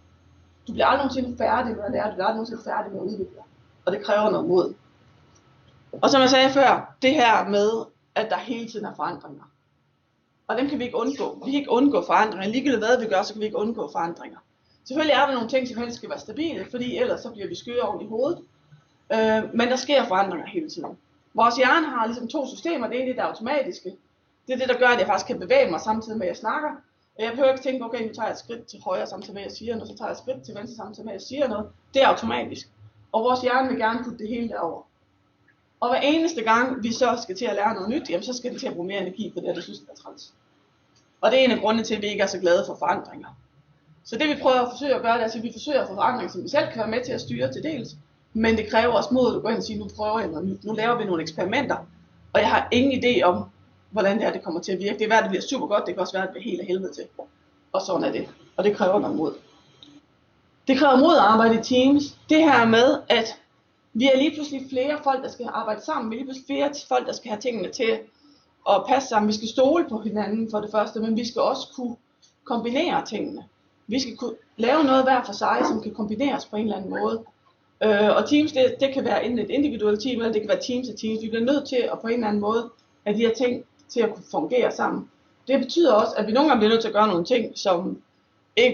Du bliver aldrig nogensinde færdig med at lære, du bliver aldrig nogensinde færdig med at udvikle. Og det kræver noget mod. Og som jeg sagde før, det her med, at der hele tiden er forandringer. Og dem kan vi ikke undgå. Vi kan ikke undgå forandringer. Ligegyldigt hvad vi gør, så kan vi ikke undgå forandringer. Selvfølgelig er der nogle ting, som helst skal være stabile, fordi ellers så bliver vi skøre oven i hovedet. Men der sker forandringer hele tiden. Vores hjerne har ligesom 2 systemer. Det ene er det automatiske. Det er det, der gør, at jeg faktisk kan bevæge mig samtidig med, at jeg snakker. Jeg behøver ikke tænke, okay, nu tager jeg et skridt til højre samtidig med, at jeg siger noget, så tager jeg et skridt til venstre samtidig med, at jeg siger noget. Det er automatisk. Og vores hjerne vil gerne putte det hele derover. Og hver eneste gang, vi så skal til at lære noget nyt, jamen, så skal det til at bruge mere energi på det, der synes, det er træls. Og det er en af grundene til, at vi ikke er så glade for forandringer. Så det vi prøver at forsøge at gøre, det er, at vi forsøger at få forandringer, som vi selv kan være med til at styre til dels. Men det kræver også mod at gå ind og sige, nu prøver jeg noget nyt. Nu laver vi nogle eksperimenter, og jeg har ingen idé om, hvordan det kommer til at virke. Det er værd, det bliver super godt, det kan også være, at det bliver helt af helvede til. Og sådan er det. Og det kræver noget mod. Det kræver mod at arbejde i teams. Det her med, at vi er lige pludselig flere folk, der skal arbejde sammen. Vi er lige pludselig flere folk, der skal have tingene til at passe sammen. Vi skal stole på hinanden for det første, men vi skal også kunne kombinere tingene. Vi skal kunne lave noget hver for sig, som kan kombineres på en eller anden måde. Og teams, det kan være enten et individuelt team, eller det kan være teams og teams. Vi bliver nødt til at på en eller anden måde have de her ting til at kunne fungere sammen. Det betyder også, at vi nogle gange bliver nødt til at gøre nogle ting, som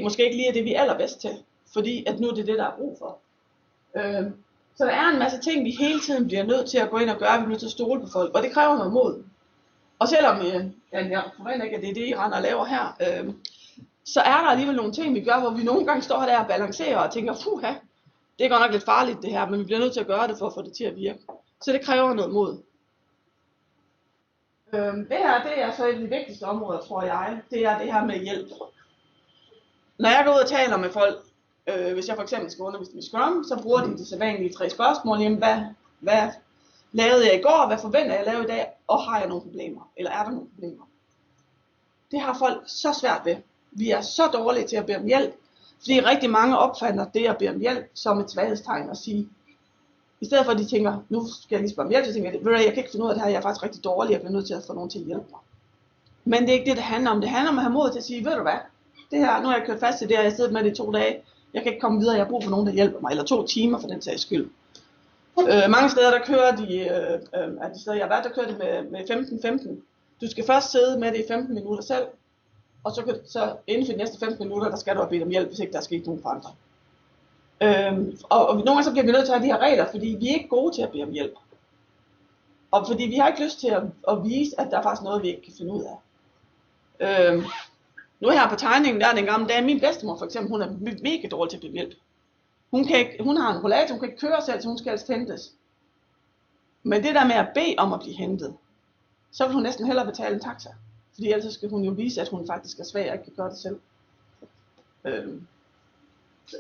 måske ikke lige er det, vi er allerbedst til. Fordi at nu er det det, der er brug for. Så der er en masse ting, vi hele tiden bliver nødt til at gå ind og gøre. Vi bliver nødt til at stole på folk, og det kræver noget mod. Og selvom jeg forventer ikke, at det er det, I render og laver her, så er der alligevel nogle ting, vi gør, hvor vi nogle gange står der og balancerer og tænker, puha, det er godt nok lidt farligt det her, men vi bliver nødt til at gøre det for at få det til at virke. Så det kræver noget mod. Det her, det er så et af de vigtigste områder, tror jeg. Det er det her med hjælp. Når jeg går ud og taler med folk, Hvis jeg for eksempel skal undervise i Scrum, så bruger de sædvanlige 3 spørgsmål. Jamen, hvad lavede jeg i går? Hvad forventer jeg at lave i dag? Og har jeg nogle problemer? Eller er der nogle problemer? Det har folk så svært ved. Vi er så dårlige til at bede om hjælp, fordi rigtig mange opfatter det at bede om hjælp som et svaghedstegn at sige. I stedet for at de tænker, nu skal jeg lige spørge om hjælp, så tænker jeg, jeg kan ikke finde ud af det her, jeg er faktisk rigtig dårlig, jeg bliver nødt til at få nogen til at hjælpe mig. Men det er ikke det, det handler om. Det handler om at have mod til at sige, ved du hvad, det her, nu har jeg kørt fast i det her, jeg har siddet med det i 2 dage, jeg kan ikke komme videre, jeg har brug for nogen, der hjælper mig, eller 2 timer for den sags skyld. Mange steder, der kører de, af de steder, jeg har været, der kører de med 15-15. Du skal først sidde med det i 15 minutter selv, og så inden for de næste 15 minutter, der skal du have bedt om hjælp, hvis ikke der er sket nogen forandring. Og nogle gange så bliver vi nødt til at have de her regler, fordi vi er ikke gode til at bede om hjælp. Og fordi vi har ikke lyst til at vise, at der er faktisk noget, vi ikke kan finde ud af. Nu her på tegningen, der er den gamle dame, min bedstemor for eksempel, hun er mega dårlig til at bede om hjælp. Hun har en rollator, hun kan ikke køre selv, så hun skal helst hentes. Men det der med at bede om at blive hentet, så vil hun næsten hellere betale en taxa. Fordi ellers skal hun jo vise, at hun faktisk er svag og ikke kan gøre det selv.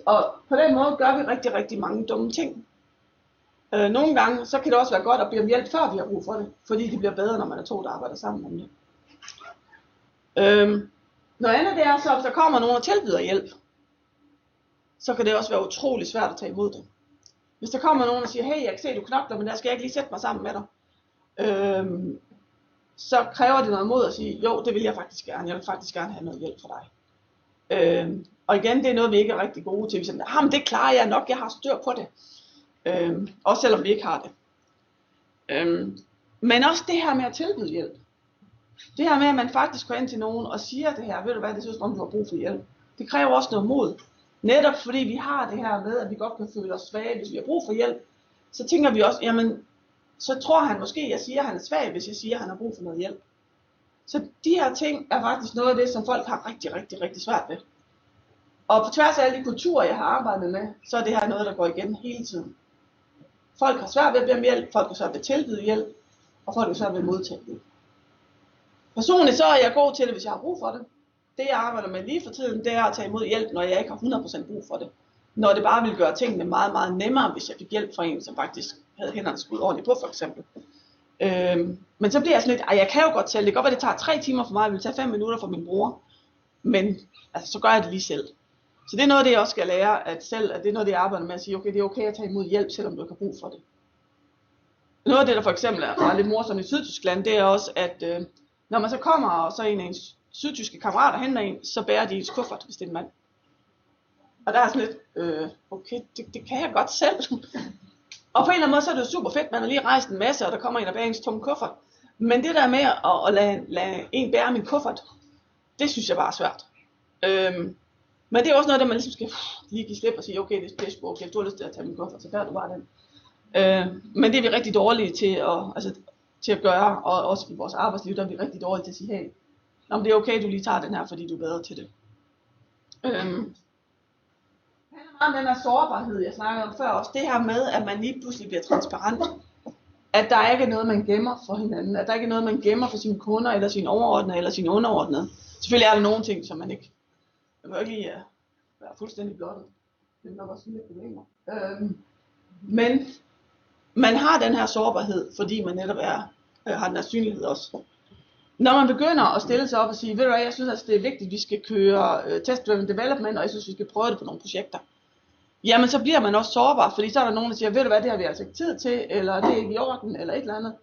Og på den måde gør vi rigtig, rigtig mange dumme ting. Nogle gange, så kan det også være godt at bede om hjælp, før vi har brug for det. Fordi det bliver bedre, når man er 2, der arbejder sammen om det. Noget andet det er, så hvis der kommer nogen og tilbyder hjælp, så kan det også være utrolig svært at tage imod det. Hvis der kommer nogen og siger, hey, jeg kan se, du knokler, men der skal jeg ikke lige sætte mig sammen med dig. Så kræver det noget mod at sige, jo, det vil jeg faktisk gerne. Jeg vil faktisk gerne have noget hjælp fra dig. Og igen, det er noget, vi ikke er rigtig gode til. Vi siger, men det klarer jeg nok, jeg har styr på det. Også selvom vi ikke har det. Men også det her med at tilbyde hjælp. Det her med, at man faktisk går ind til nogen og siger det her, ved du hvad, det synes om du har brug for hjælp. Det kræver også noget mod. Netop fordi vi har det her med, at vi godt kan føle os svage, hvis vi har brug for hjælp. Så tænker vi også, jamen, så tror han måske, at jeg siger, at han er svag, hvis jeg siger, at han har brug for noget hjælp. Så de her ting er faktisk noget af det, som folk har rigtig, rigtig, rigtig svært ved. Og på tværs af alle de kulturer, jeg har arbejdet med, så er det her noget, der går igen hele tiden. Folk har svært ved at bede om hjælp, folk har svært ved at tilbyde hjælp, og folk har svært ved at modtage hjælp. Personligt så er jeg god til det, hvis jeg har brug for det. Det jeg arbejder med lige for tiden, det er at tage imod hjælp, når jeg ikke har 100% brug for det. Når det bare ville gøre tingene meget, meget nemmere, hvis jeg fik hjælp fra en, som faktisk havde hænderne skudt ordentligt på, for eksempel. Men så bliver jeg sådan lidt, jeg kan jo godt selv. Det kan godt være, det tager 3 timer for mig, det vil tage 5 minutter for min bror. Men altså, så gør jeg det lige selv. Så det er noget af det, jeg også skal lære, at det er noget af det, jeg arbejder med at sige, okay, det er okay at tage imod hjælp, selvom du ikke har brug for det. Noget af det, der for eksempel er lidt morsomt i Sydtyskland, det er også, at når man så kommer, og så en af ens sydtyske kammerater henter en, så bærer de ens kuffert, hvis det er en mand. Og der er sådan lidt, okay, det kan jeg godt selv. Og på en eller anden måde, så er det jo super fedt, man har lige rejst en masse, og der kommer en og bærer ens tunge kuffert. Men det der med at lade en bære min kuffert, det synes jeg bare er svært. Men det er også noget, der man ligesom skal lige give slip og sige, okay, det er sgu okay, du har lyst til at tage min kuffert, så bærer du bare den. Men det er vi rigtig dårlige til at gøre, og også i vores arbejdsliv, der er vi rigtig dårlige til at sige, hey, det er okay, du lige tager den her, fordi du er bedre til det. Det handler meget om den her sårbarhed, jeg snakkede om før også. Det her med, at man lige pludselig bliver transparent. At der ikke er noget, man gemmer for hinanden. At der ikke er noget, man gemmer for sine kunder, eller sine overordnede, eller sine underordnede. Selvfølgelig er der nogle ting, som man ikke lige være fuldstændig blottet. Det er nok også lidt problemer. Men man har den her sårbarhed, fordi man netop har den her synlighed også. Når man begynder at stille sig op og sige, ved du hvad, jeg synes, at det er vigtigt, at vi skal køre test-driven development, og jeg synes, vi skal prøve det på nogle projekter. Jamen, så bliver man også sårbar, fordi så er der nogen, der siger, ved du hvad, det har vi altså ikke tid til, eller det er ikke i orden, eller et eller andet.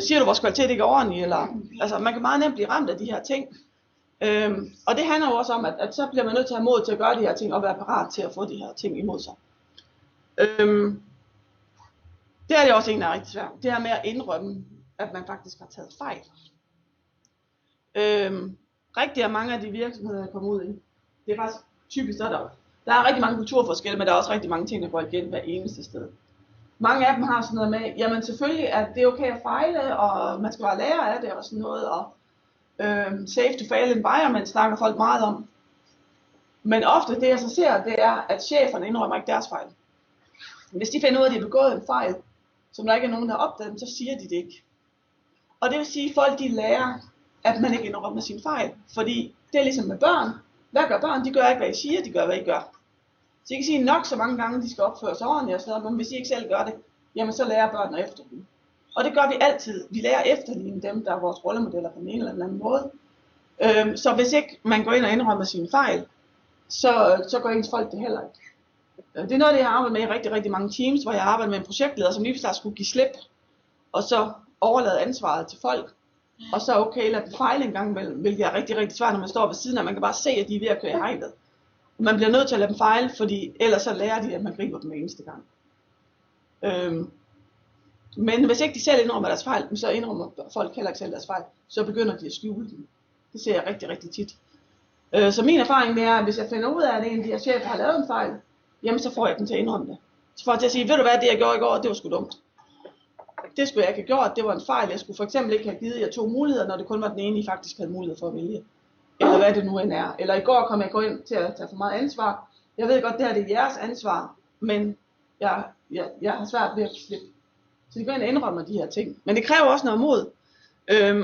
Siger du, vores kvalitet ikke er ordentlig, eller... Altså, man kan meget nemt blive ramt af de her ting. Og det handler jo også om, at så bliver man nødt til at have mod til at gøre de her ting, og være parat til at få de her ting imod sig. Det er det også en, der er rigtig svært. Det her med at indrømme, at man faktisk har taget fejl. Rigtig mange af de virksomheder, jeg kommer ud i, det er faktisk typisk, der er rigtig mange kulturforskelle, men der er også rigtig mange ting, der går igen hver eneste sted. Mange af dem har sådan noget med, jamen selvfølgelig, at det er okay at fejle, og man skal bare lære af det og sådan noget, og safe to fail environment snakker folk meget om. Men ofte det jeg så ser, det er, at cheferne indrømmer ikke deres fejl. Hvis de finder ud af, at de har begået en fejl, som der ikke er nogen, der har opdaget dem, så siger de det ikke. Og det vil sige, at folk de lærer, at man ikke indrømmer sine fejl. Fordi det er ligesom med børn. Hvad gør børn? De gør ikke, hvad I siger, de gør, hvad I gør. Så I kan sige nok så mange gange, de skal opføre sig ordentligt og sådan noget, men hvis I ikke selv gør det, jamen så lærer børnene efter dem. Og det gør vi altid. Vi lærer efterligne dem, der er vores rollemodeller på en eller anden måde. Så hvis ikke man går ind og indrømmer sine fejl, så gør ens folk det heller ikke. Det er noget, det jeg har arbejdet med i rigtig, rigtig mange teams, hvor jeg arbejder med en projektleder, som lige pludselig skulle give slip, og så overlade ansvaret til folk. Og så okay, lad dem fejle en gang imellem, hvilket er rigtig, rigtig svært, når man står ved siden af. Man kan bare se, at de er ved at køre i hegnet. Man bliver nødt til at lade dem fejle, fordi ellers så lærer de, at man griber dem eneste gang. Men hvis ikke de selv indrømmer deres fejl, så indrømmer folk heller ikke selv deres fejl. Så begynder de at skjule dem. Det ser jeg rigtig, rigtig tit. Så min erfaring er, at hvis jeg finder ud af, at en af de her chefer har lavet en fejl, jamen så får jeg dem til at indrømme det. Så får jeg til at sige, ved du hvad, det jeg gjorde i går, det var sgu dumt. Det skulle jeg ikke have gjort, det var en fejl. Jeg skulle for eksempel ikke have givet jer 2 muligheder, når det kun var den ene, I faktisk havde mulighed for at vælge. Eller hvad det nu end er. Eller i går kom jeg ind til at tage for meget ansvar. Jeg ved godt, det her det er jeres ansvar, men jeg har svært ved at slippe. Så de går ind og indrømmer de her ting. Men det kræver også noget mod.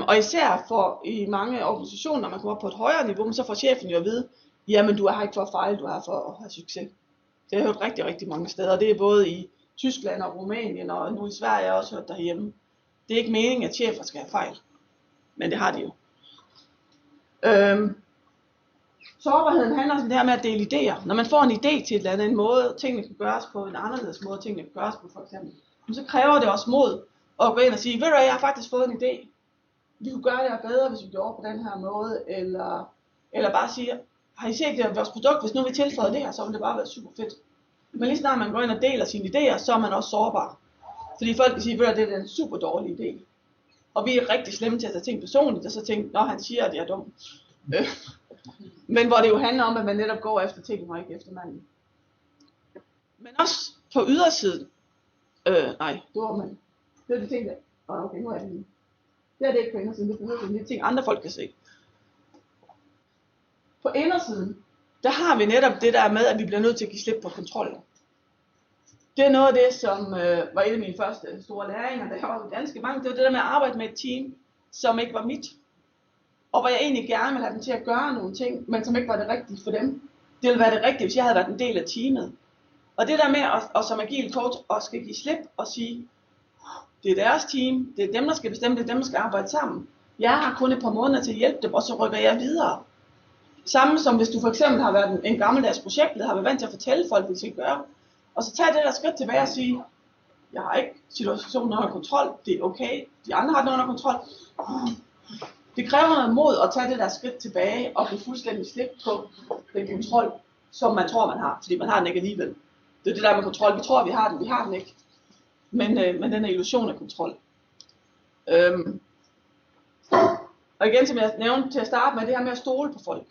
Og især for i mange organisationer, når man kommer op på et højere niveau, så får chefen jo at vide, jamen du er her ikke for at fejle, du er her for at have succes. Det har jeg hørt rigtig, rigtig mange steder. Det er både i Tyskland og Rumænien, og nu i Sverige har jeg også hørt derhjemme. Det er ikke meningen, at chefer skal have fejl. Men det har de jo. Sårbarheden handler om det her med at dele idéer. Når man får en idé til et eller andet, en måde, tingene kan gøres på, en anderledes måde, tingene kan gøres på for eksempel, så kræver det også mod at gå ind og sige, ved du hvad, jeg har faktisk fået en idé. Vi kunne gøre det her bedre, hvis vi gjorde på den her måde, eller bare sige, har I set det vores produkt, hvis nu vi tilføjede det her, så ville det bare være super fedt. Men lige snart man går ind og deler sine idéer, så er man også sårbar. Fordi folk kan sige, ved du, det er en super dårlig idé. Og vi er rigtig slemme til at tage ting personligt, og så tænke, når han siger, at jeg er dum. Men hvor det jo handler om, at man netop går efter tingene, og ikke efter manden. Men også på ydersiden. Nej, det var man. Det er det ting, der. Okay, nu er jeg lige. Det er det ikke på indersiden, det er det ting, andre folk kan se. På indersiden, der har vi netop det der med, at vi bliver nødt til at give slip på kontrollen. Det er noget af det, som var en af mine første store læringer, da jeg var i Danske Bank. Det var det der med at arbejde med et team, som ikke var mit. Og hvor jeg egentlig gerne ville have dem til at gøre nogle ting, men som ikke var det rigtige for dem. Det ville være det rigtige, hvis jeg havde været en del af teamet. Og det der med at som agil coach at skal give slip og sige, det er deres team, det er dem, der skal bestemme, det er dem, der skal arbejde sammen. Jeg har kun et par måneder til at hjælpe dem, og så rykker jeg videre. Samme som hvis du for eksempel har været en gammeldags projektleder, har været vant til at fortælle folk, hvad de skal gøre. Og så tag det der skridt tilbage og sige, jeg har ikke situationen under kontrol, det er okay, de andre har det under kontrol. Det kræver noget mod at tage det der skridt tilbage og blive fuldstændig slip på den kontrol, som man tror man har, fordi man har den ikke alligevel. Det er det der med kontrol, vi tror vi har den ikke. Men den er illusion af kontrol. Og igen, som jeg nævnte til at starte med, det her med at stole på folk.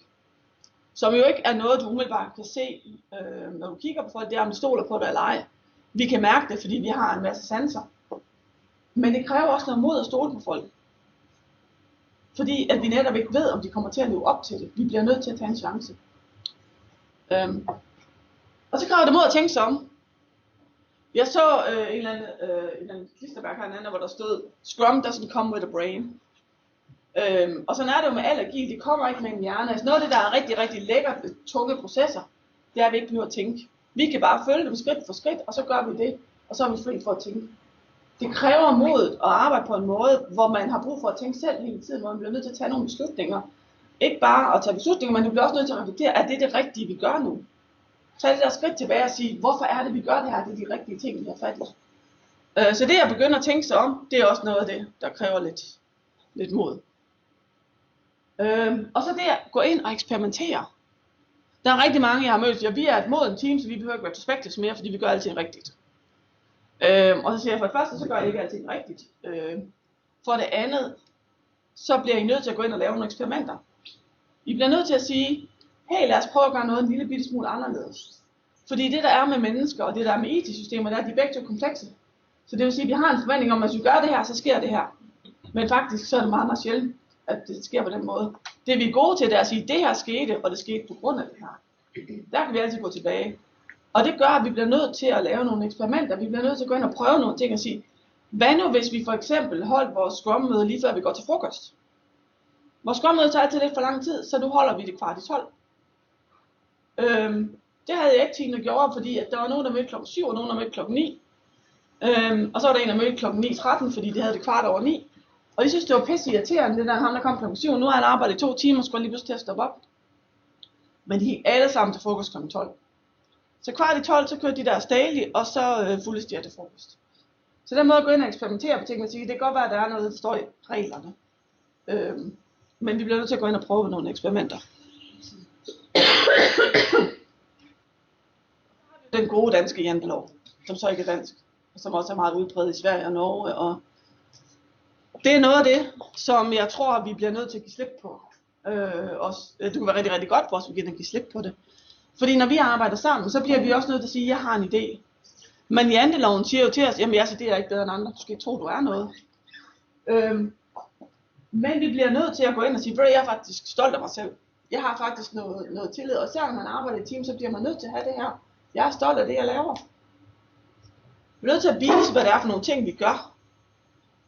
Som jo ikke er noget, du umiddelbart kan se, når du kigger på folk, det er, om de stoler på dig eller ej. Vi kan mærke det, fordi vi har en masse sanser. Men det kræver også noget mod at stole på folk. Fordi at vi netop ikke ved, om de kommer til at leve op til det. Vi bliver nødt til at tage en chance. Og så kræver det mod at tænke sig om. Jeg så en eller anden klistermærke herinde, hvor der stod, Scrum doesn't come with a brain. Og sådan er det jo med al agil, det kommer ikke med en hjerne. Altså noget af det, der er rigtig, rigtig lækkert ved tunge processer, det er, at vi ikke behøver at tænke. Vi kan bare følge dem skridt for skridt, og så gør vi det, og så er vi fri for at tænke. Det kræver modet at arbejde på en måde, hvor man har brug for at tænke selv hele tiden, hvor man bliver nødt til at tage nogle beslutninger. Ikke bare at tage beslutninger, men du bliver også nødt til at reflektere, er det det rigtige, vi gør nu? Tag det der skridt tilbage og sige, hvorfor er det, vi gør det her? Det er de rigtige ting, vi har fat i. Så det at begynde at tænke sig om, det er også noget af det, der kræver lidt mod. Og så det at gå ind og eksperimentere. Der er rigtig mange, jeg har mødt, vi er et modent team, så vi behøver ikke være perspektivs mere, fordi vi gør alting rigtigt. Og så siger jeg, for det første, så gør jeg ikke alting rigtigt. For det andet, så bliver I nødt til at gå ind og lave nogle eksperimenter. I bliver nødt til at sige, hey, lad os prøve at gøre noget en lille bitte smule anderledes. Fordi det der er med mennesker, og det der er med IT-systemer, der er de begge to komplekse. Så det vil sige, at vi har en forventning om, at hvis vi gør det her, så sker det her. Men faktisk så er det meget, meget sjældent, at det sker på den måde. Det vi er gode til, det er at sige, at det her skete, og det skete på grund af det her. Der kan vi altid gå tilbage. Og det gør, at vi bliver nødt til at lave nogle eksperimenter. Vi bliver nødt til at gå ind og prøve nogle ting og sige, hvad nu hvis vi for eksempel holdt vores Scrum-møde lige før vi går til frokost? Vores Scrum-møde tager altid lidt for lang tid, så nu holder vi det 11:15. Det havde jeg ikke team, der gjorde, fordi at der var nogen, der mødte klokken 7, og nogen, der mødte klokken 9. Og så var der en, der mødte klokken 9:13, fordi de havde det 9:15. Og de synes, det var pisse irriterende, det der ham, der kom klokken 7, og nu har han arbejdet i 2 timer, og skulle lige pludselig til at stoppe op. Men de gik alle sammen til frokost klokken 12. Så 11:15, så kørte de deres daily, og så fulgtes de af til frokost. Så den måde at gå ind og eksperimentere på ting, man siger, det kan godt være, at der er noget, der står i reglerne. Men vi bliver nødt til at gå ind og prøve nogle eksperimenter. Den gode danske jantelov, som så ikke er dansk, og som også er meget udbredt i Sverige og Norge. Og det er noget af det, som jeg tror, vi bliver nødt til at give slip på. Det kunne være rigtig, rigtig godt for os, at vi kan give slip på det. Fordi når vi arbejder sammen, så bliver vi også nødt til at sige, at jeg har en idé. Men janteloven siger jo til os, jamen altså, det er ikke bedre end andre, du skal ikke tro, du er noget. Men vi bliver nødt til at gå ind og sige, at jeg er faktisk stolt af mig selv. Jeg har faktisk noget tillid, og selvom man arbejder i et team, så bliver man nødt til at have det her. Jeg er stolt af det, jeg laver. Vi er nødt til at vise, hvad det er for nogle ting, vi gør.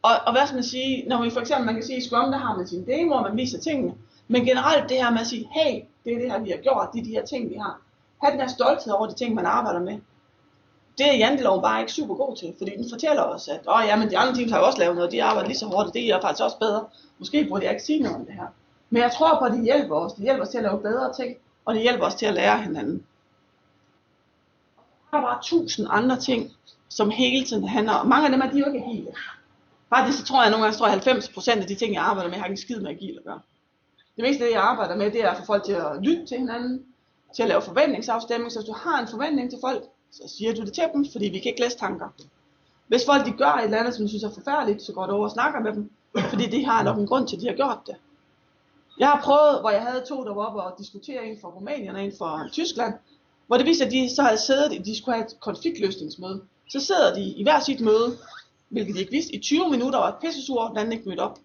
Og hvad skal man sige, når vi for eksempel, man kan sige, i Scrum, der har man sin demo, og man viser tingene. Men generelt det her med at sige, hey, det er det her, vi har gjort, det er de her ting, vi har. Ha' den her stolthed over de ting, man arbejder med. Det er janteloven bare ikke super god til, fordi den fortæller os, at ja, men de andre teams har jo også lavet noget, de arbejder lige så hårdt, og det er faktisk også bedre. Måske burde jeg ikke sige noget om det her. Men jeg tror på, at det hjælper os. Det hjælper os til at lave bedre ting, og det hjælper os til at lære hinanden. Der er bare 1000 andre ting, som hele tiden handler om. Mange af dem er de jo ikke agile. Faktisk så tror jeg, nogle gange 90% af de ting, jeg arbejder med, har ikke en skid med agile at gøre. Det meste af det, jeg arbejder med, det er at få folk til at lytte til hinanden, til at lave forventningsafstemning. Så hvis du har en forventning til folk, så siger du det til dem, fordi vi kan ikke læse tanker. Hvis folk de gør et eller andet, som du synes er forfærdeligt, så går du over og snakker med dem, fordi de har nok en grund til, at de har gjort det. Jeg har prøvet, hvor jeg havde 2, der var oppe og diskutere, en fra Rumænien og en fra Tyskland, hvor det viste, at de så havde siddet, de skulle have et konfliktløsningsmøde. Så sidder de i hver sit møde, hvilket de ikke vidste, i 20 minutter og et pissesur, den anden ikke mødte op.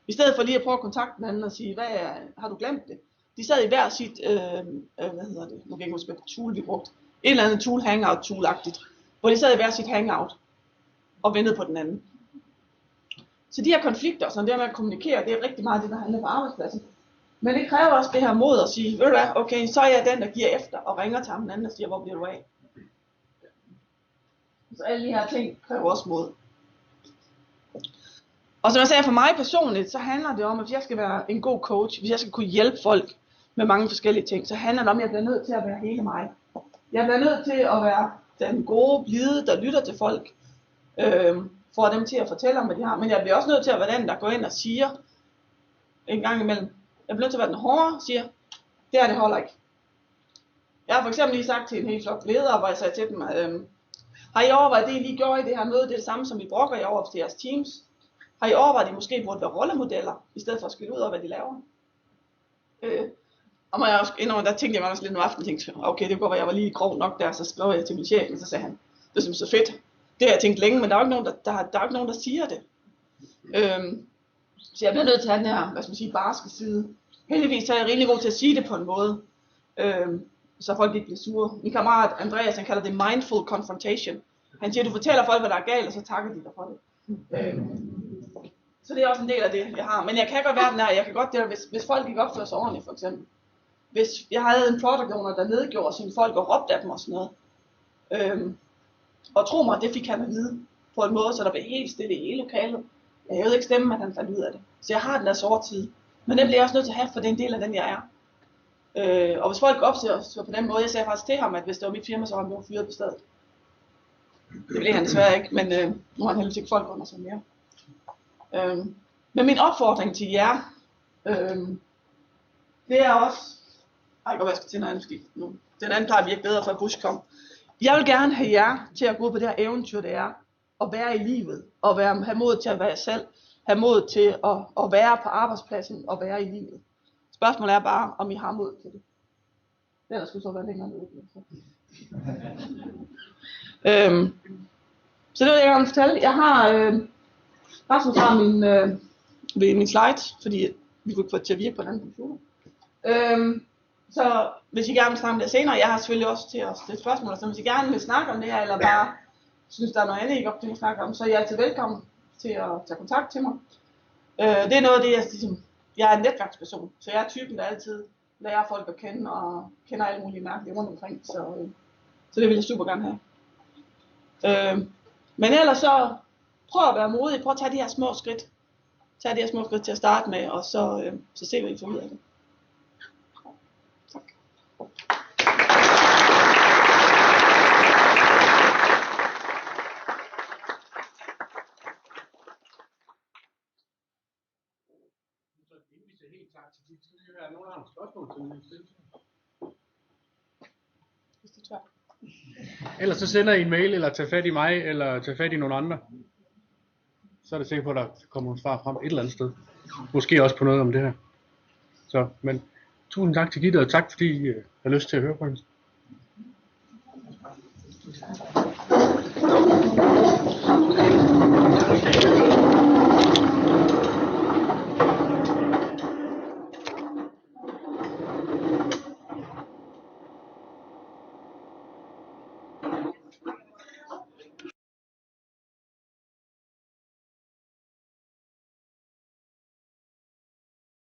I stedet for lige at prøve at kontakte den anden og sige, har du glemt det? De sad i hver sit, nu kan jeg ikke huske, hvad tool vi brugte. Et eller andet tool, hangout-tool-agtigt. Hvor de sad i hver sit hangout og ventede på den anden. Så de her konflikter, sådan det med at kommunikere, det er rigtig meget det, der handler på arbejdspladsen. Men det kræver også det her mod at sige, ved du hvad, okay, så er jeg den, der giver efter og ringer til ham den anden og siger, hvor bliver du af? Så alle de her ting kræver også mod. Og som jeg sagde, for mig personligt, så handler det om, at hvis jeg skal være en god coach, hvis jeg skal kunne hjælpe folk med mange forskellige ting, så handler det om, at jeg bliver nødt til at være hele mig. Jeg bliver nødt til at være den gode, blide, der lytter til folk, får dem til at fortælle om, hvad de har. Men jeg bliver også nødt til at være den, der går ind og siger en gang imellem. Jeg bliver nødt til at være den hårde og siger, det her det holder ikke. Jeg har for eksempel lige sagt til en helt flok ledere, hvor jeg sagde til dem, har I overvejet det, I lige gjorde i det her møde, det er det samme, som I brokker jer over til jeres teams? Har I overvejet, at I måske burde være rollemodeller, i stedet for at skylde ud over, hvad de laver? Og må jeg også indrømme, der tænkte jeg også lidt en aften, tænkte, okay, det går, at jeg var lige grov nok der, så skrev jeg til min chef, og så sagde han, det er så fedt. Det har jeg tænkt længe, men der er jo ikke nogen, der er ikke nogen, der siger det. Så jeg bliver nødt til at have den her, hvad skal man sige, barske side. Heldigvis så er jeg rimelig god til at sige det på en måde, så folk ikke bliver sure. Min kammerat Andreas, han kalder det mindful confrontation. Han siger, du fortæller folk, hvad der er galt, og så takker de dig for det. Så det er også en del af det, jeg har. Men jeg kan godt være den her, jeg kan godt det, hvis folk ikke opfører sig ordentligt, for eksempel. Hvis jeg havde en product owner, der nedgjorde sine folk og råbte af dem og sådan noget. Og tro mig, det fik han at vide på en måde, så der blev helt stille i hele lokalet. Jeg havde ikke stemme, at han fandt ud af det. Så jeg har den der sorttid. Men den bliver jeg også nødt til at have, for det er en del af den, jeg er. Og hvis folk opser sig på den måde, jeg sagde faktisk til ham, at hvis det var mit firma, så var han blevet fyret på stedet. Det blev han desværre ikke, men nu har han heldigvis ikke folk under sig mere. Men min opfordring til jer, det er også, jeg kan godt være, jeg skal til noget andet, fordi nu, den anden plejer virke bedre, for Bush kom. Jeg vil gerne have jer til at gå ud på det her eventyr, det er at være i livet, og have mod til at være selv, have mod til at være på arbejdspladsen og være i livet. Spørgsmålet er bare, om I har mod til det. Ellers skulle så være længere nede. Så det vil jeg gerne fortælle. Jeg har Rasmus har min slides, fordi vi kunne ikke få det til at virke på den anden computer. Så hvis I gerne vil snakke om det senere, jeg har selvfølgelig også til at stille spørgsmål, så hvis I gerne vil snakke om det her, eller bare synes der er noget andet, I godt kan snakke om, så er I altid velkommen til at tage kontakt til mig. Det er noget af det, jeg er en netværksperson, så jeg er typen, der altid lærer folk at kende, og kender alle mulige mærkelige rundt omkring, så det vil jeg super gerne have. Men ellers så prøv at være modig, prøv at tage de her små skridt. Tag de her små skridt til at starte med, og så se, hvad I får ud af det. Tak. Er nogen, der har nogle spørgsmål til mig? Hvis det tør. Ellers så sender I en mail, eller tag fat i mig, eller tag fat i nogle andre. Så er det sikkert på, at der kommer nogle svar frem et eller andet sted. Måske også på noget om det her. Så, men tusind tak til Gitte, og tak fordi I har lyst til at høre på hende.